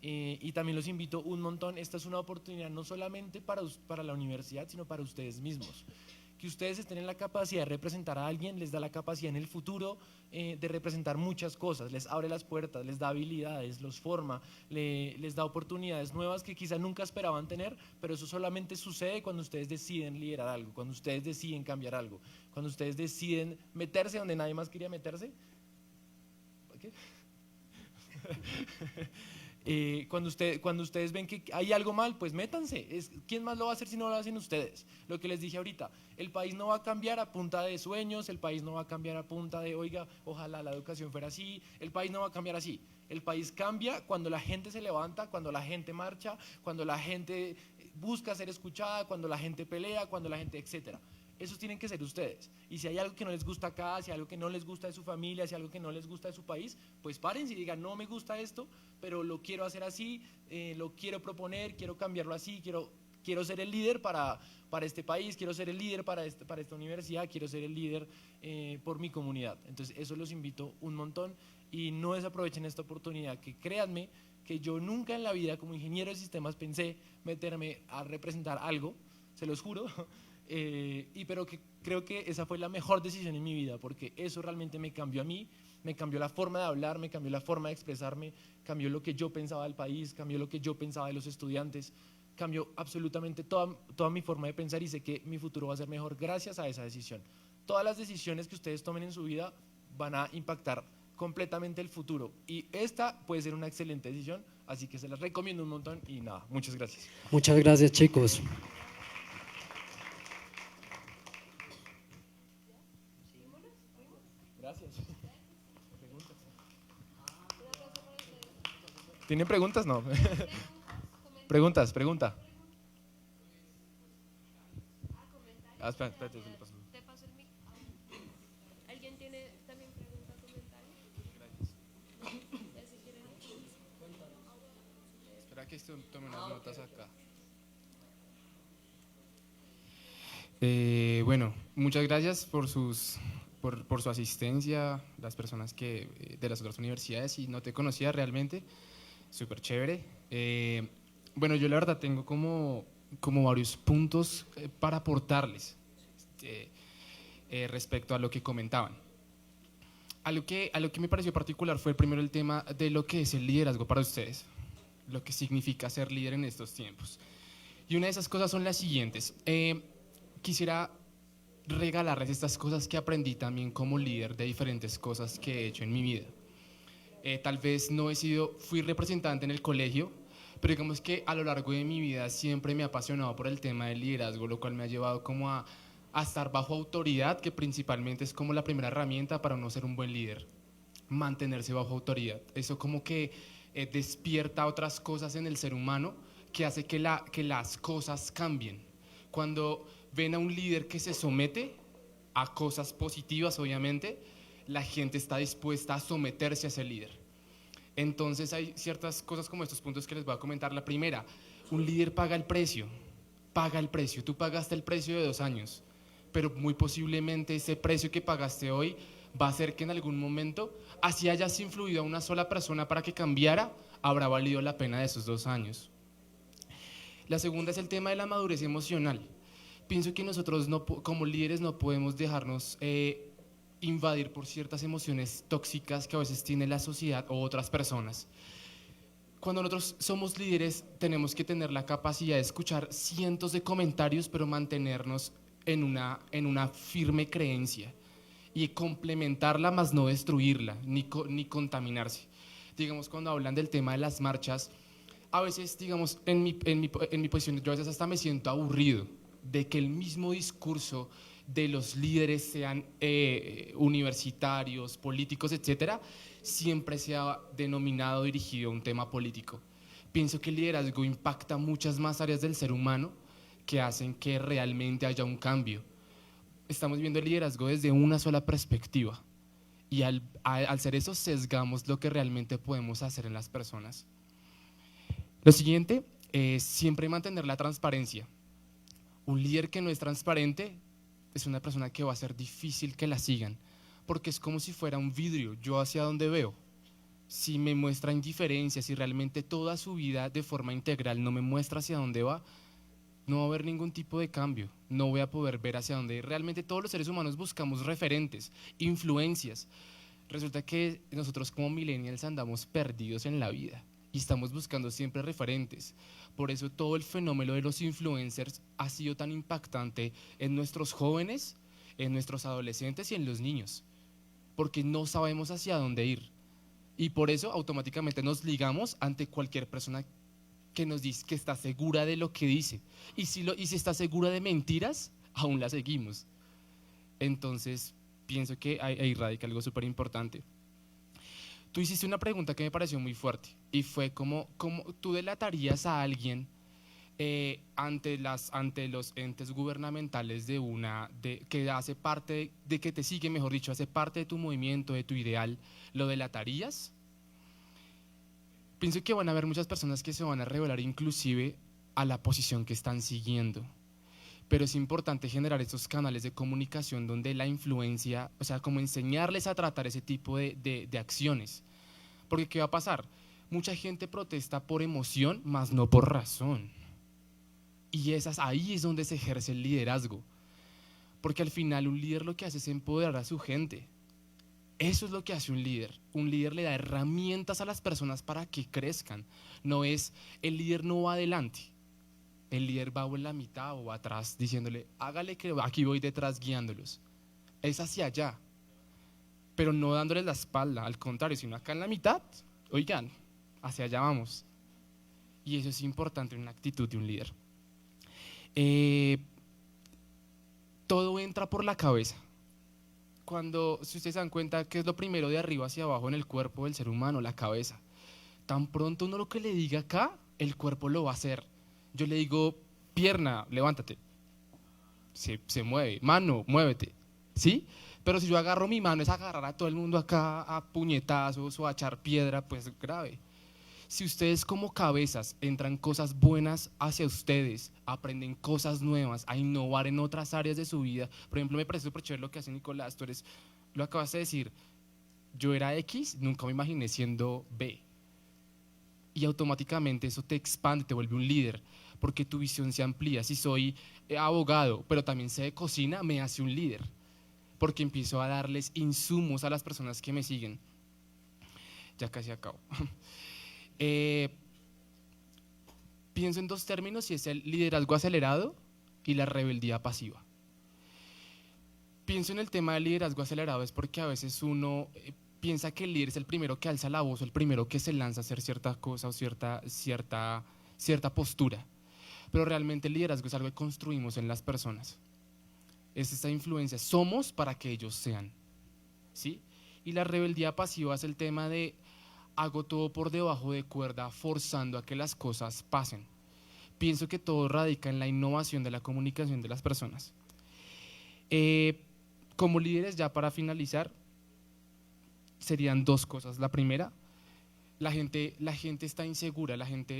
Y también los invito un montón, esta es una oportunidad no solamente para la universidad, sino para ustedes mismos. Que ustedes estén en la capacidad de representar a alguien, les da la capacidad en el futuro de representar muchas cosas, les abre las puertas, les da habilidades, los forma, les da oportunidades nuevas que quizá nunca esperaban tener, pero eso solamente sucede cuando ustedes deciden liderar algo, cuando ustedes deciden cambiar algo, cuando ustedes deciden meterse donde nadie más quería meterse. ¿Qué? Cuando ustedes ven que hay algo mal, pues métanse. ¿Quién más lo va a hacer si no lo hacen ustedes? Lo que les dije ahorita, el país no va a cambiar a punta de sueños, el país no va a cambiar a punta de, oiga, ojalá la educación fuera así, el país no va a cambiar así. El país cambia cuando la gente se levanta, cuando la gente marcha, cuando la gente busca ser escuchada, cuando la gente pelea, cuando la gente, etcétera. Esos tienen que ser ustedes. Y si hay algo que no les gusta acá, si hay algo que no les gusta de su familia, si hay algo que no les gusta de su país, pues párense y digan, no me gusta esto, pero lo quiero hacer así, lo quiero proponer, quiero cambiarlo así, quiero ser el líder para este país, quiero ser el líder para esta universidad, quiero ser el líder por mi comunidad. Entonces eso los invito un montón y no desaprovechen esta oportunidad, que créanme que yo nunca en la vida como ingeniero de sistemas pensé meterme a representar algo, se los juro. Pero que creo que esa fue la mejor decisión en mi vida, porque eso realmente me cambió a mí, me cambió la forma de hablar, me cambió la forma de expresarme, cambió lo que yo pensaba del país, cambió lo que yo pensaba de los estudiantes, cambió absolutamente toda mi forma de pensar y sé que mi futuro va a ser mejor gracias a esa decisión. Todas las decisiones que ustedes tomen en su vida van a impactar completamente el futuro y esta puede ser una excelente decisión, así que se las recomiendo un montón y nada, muchas gracias. Muchas gracias, chicos. Gracias. ¿Tienen preguntas? No. Pregunta. Espérate, se le pasó. Te paso el mic. ¿Alguien tiene también pregunta, comentario? Ya si quieren. Espera que tome unas notas acá. Bueno, muchas gracias por su asistencia, las personas de las otras universidades, y no te conocía realmente, súper chévere. Bueno, yo la verdad tengo como varios puntos para aportarles respecto a lo que comentaban. A lo que me pareció particular fue primero el tema de lo que es el liderazgo para ustedes, lo que significa ser líder en estos tiempos. Y una de esas cosas son las siguientes. Quisiera regalarles estas cosas que aprendí también como líder de diferentes cosas que he hecho en mi vida. Tal vez fui representante en el colegio, pero digamos que a lo largo de mi vida siempre me he apasionado por el tema del liderazgo, lo cual me ha llevado como a estar bajo autoridad, que principalmente es como la primera herramienta para uno ser un buen líder, mantenerse bajo autoridad. Eso como que despierta otras cosas en el ser humano que hace que las cosas cambien. Cuando ven a un líder que se somete a cosas positivas, obviamente, la gente está dispuesta a someterse a ese líder. Entonces hay ciertas cosas como estos puntos que les voy a comentar. La primera, un líder paga el precio. Tú pagaste el precio de 2 años, pero muy posiblemente ese precio que pagaste hoy va a hacer que en algún momento, así hayas influido a una sola persona para que cambiara, habrá valido la pena de esos 2 años. La segunda es el tema de la madurez emocional. Pienso que nosotros como líderes no podemos dejarnos invadir por ciertas emociones tóxicas que a veces tiene la sociedad o otras personas. Cuando nosotros somos líderes tenemos que tener la capacidad de escuchar cientos de comentarios, pero mantenernos en una firme creencia y complementarla, más no destruirla ni contaminarse. Digamos, cuando hablan del tema de las marchas, a veces, digamos, en mi posición, yo a veces hasta me siento aburrido de que el mismo discurso de los líderes, sean universitarios, políticos, etcétera, siempre sea denominado, dirigido a un tema político. Pienso que el liderazgo impacta muchas más áreas del ser humano que hacen que realmente haya un cambio. estamos viendo el liderazgo desde una sola perspectiva y al ser eso sesgamos lo que realmente podemos hacer en las personas. Lo siguiente es siempre mantener la transparencia. Un líder que no es transparente es una persona que va a ser difícil que la sigan, porque es como si fuera un vidrio, yo hacia donde veo. Si me muestra indiferencia, si realmente toda su vida de forma integral no me muestra hacia dónde va, no va a haber ningún tipo de cambio, no voy a poder ver hacia dónde. Realmente todos los seres humanos buscamos referentes, influencias. Resulta que nosotros como millennials andamos perdidos en la vida y estamos buscando siempre referentes. Por eso todo el fenómeno de los influencers ha sido tan impactante en nuestros jóvenes, en nuestros adolescentes y en los niños, porque no sabemos hacia dónde ir. Y por eso automáticamente nos ligamos ante cualquier persona que nos dice que está segura de lo que dice. Y si está segura de mentiras, aún la seguimos. Entonces, pienso que ahí radica algo súper importante. Tú hiciste una pregunta que me pareció muy fuerte y fue ¿cómo tú delatarías a alguien ante los entes gubernamentales que hace parte de que te sigue, mejor dicho, hace parte de tu movimiento, de tu ideal? ¿Lo delatarías? Pienso que van a haber muchas personas que se van a revelar inclusive a la posición que están siguiendo, pero es importante generar estos canales de comunicación donde la influencia, o sea, como enseñarles a tratar ese tipo de acciones, porque ¿qué va a pasar? Mucha gente protesta por emoción, más no por razón, y ahí es donde se ejerce el liderazgo, porque al final un líder lo que hace es empoderar a su gente. Eso es lo que hace un líder. Un líder le da herramientas a las personas para que crezcan. El líder no va adelante, el líder va o en la mitad o atrás diciéndole, hágale que aquí voy detrás guiándolos. Es hacia allá, pero no dándoles la espalda, al contrario, sino acá en la mitad, oigan, hacia allá vamos. Y eso es importante en la actitud de un líder. Todo entra por la cabeza. Si ustedes se dan cuenta, ¿qué es lo primero de arriba hacia abajo en el cuerpo del ser humano? La cabeza. Tan pronto uno lo que le diga acá, el cuerpo lo va a hacer. Yo le digo, pierna, levántate. Se mueve. Mano, muévete. ¿Sí? Pero si yo agarro mi mano, es agarrar a todo el mundo acá a puñetazos o a echar piedra, pues grave. Si ustedes como cabezas entran cosas buenas hacia ustedes, aprenden cosas nuevas, a innovar en otras áreas de su vida. Por ejemplo, me parece súper chévere lo que hace Nicolás. Lo acabas de decir, yo era X, nunca me imaginé siendo B. Y automáticamente eso te expande, te vuelve un líder, porque tu visión se amplía. Si soy abogado, pero también sé de cocina, me hace un líder, porque empiezo a darles insumos a las personas que me siguen. Ya casi acabo. Pienso en dos términos y es el liderazgo acelerado y la rebeldía pasiva. Pienso en el tema del liderazgo acelerado es porque a veces uno piensa que el líder es el primero que alza la voz o el primero que se lanza a hacer cierta cosa o cierta postura, pero realmente el liderazgo es algo que construimos en las personas, es esa influencia, somos para que ellos sean, ¿sí? Y la rebeldía pasiva es el tema de hago todo por debajo de cuerda, forzando a que las cosas pasen. Pienso que todo radica en la innovación de la comunicación de las personas. Como líderes, ya para finalizar, serían dos cosas. La primera, la gente está insegura,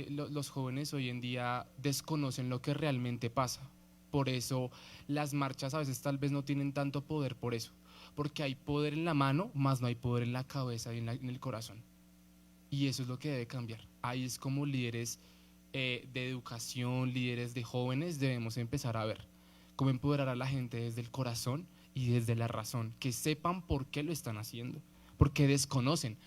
los jóvenes hoy en día desconocen lo que realmente pasa. Por eso las marchas a veces tal vez no tienen tanto poder por eso, porque hay poder en la mano, más no hay poder en la cabeza y en el corazón. Y eso es lo que debe cambiar. Ahí es como líderes de educación, líderes de jóvenes, debemos empezar a ver cómo empoderar a la gente desde el corazón y desde la razón, que sepan por qué lo están haciendo, porque desconocen.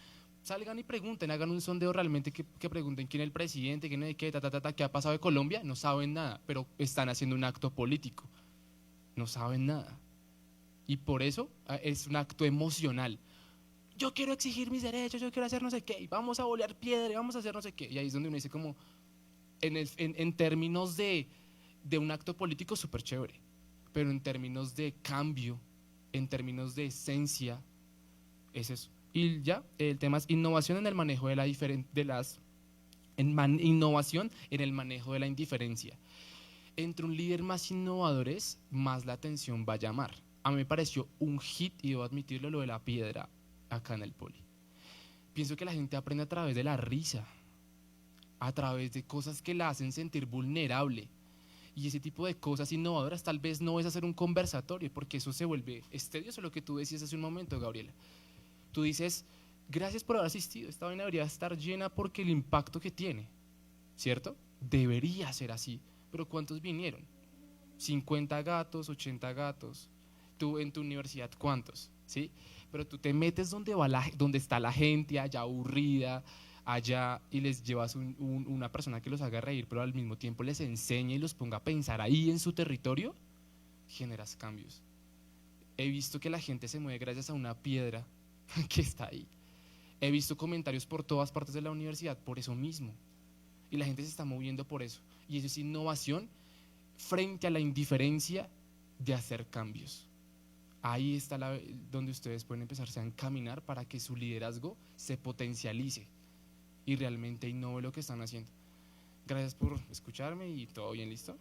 Salgan y pregunten, hagan un sondeo realmente que pregunten quién es el presidente, quién es qué, qué ha pasado de Colombia, no saben nada, pero están haciendo un acto político, no saben nada. Y por eso es un acto emocional. Yo quiero exigir mis derechos, yo quiero hacer no sé qué, y vamos a bolear piedra, y vamos a hacer no sé qué. Y ahí es donde uno dice como, en términos de un acto político súper chévere, pero en términos de cambio, en términos de esencia, es eso. Y ya, el tema es innovación en el manejo innovación en el manejo de la indiferencia. Entre un líder más innovadores, más la atención va a llamar. a mí me pareció un hit, y debo admitirlo, lo de la piedra acá en el Poli. Pienso que la gente aprende a través de la risa, a través de cosas que la hacen sentir vulnerable. Y ese tipo de cosas innovadoras tal vez no es hacer un conversatorio, porque eso se vuelve tedioso, lo que tú decías hace un momento, Gabriela. Tú dices, gracias por haber asistido, esta vaina debería estar llena porque el impacto que tiene, ¿cierto? Debería ser así, pero ¿cuántos vinieron? 50 gatos, 80 gatos. Tú en tu universidad, ¿cuántos? ¿Sí? Pero tú te metes donde está la gente, allá aburrida, allá, y les llevas una persona que los haga reír, pero al mismo tiempo les enseña y los ponga a pensar ahí en su territorio, generas cambios. He visto que la gente se mueve gracias a una piedra que está ahí. He visto comentarios por todas partes de la universidad por eso mismo. Y la gente se está moviendo por eso. Y eso es innovación frente a la indiferencia de hacer cambios. Ahí está donde ustedes pueden empezarse a encaminar para que su liderazgo se potencialice y realmente innove lo que están haciendo. Gracias por escucharme y todo bien, ¿listo?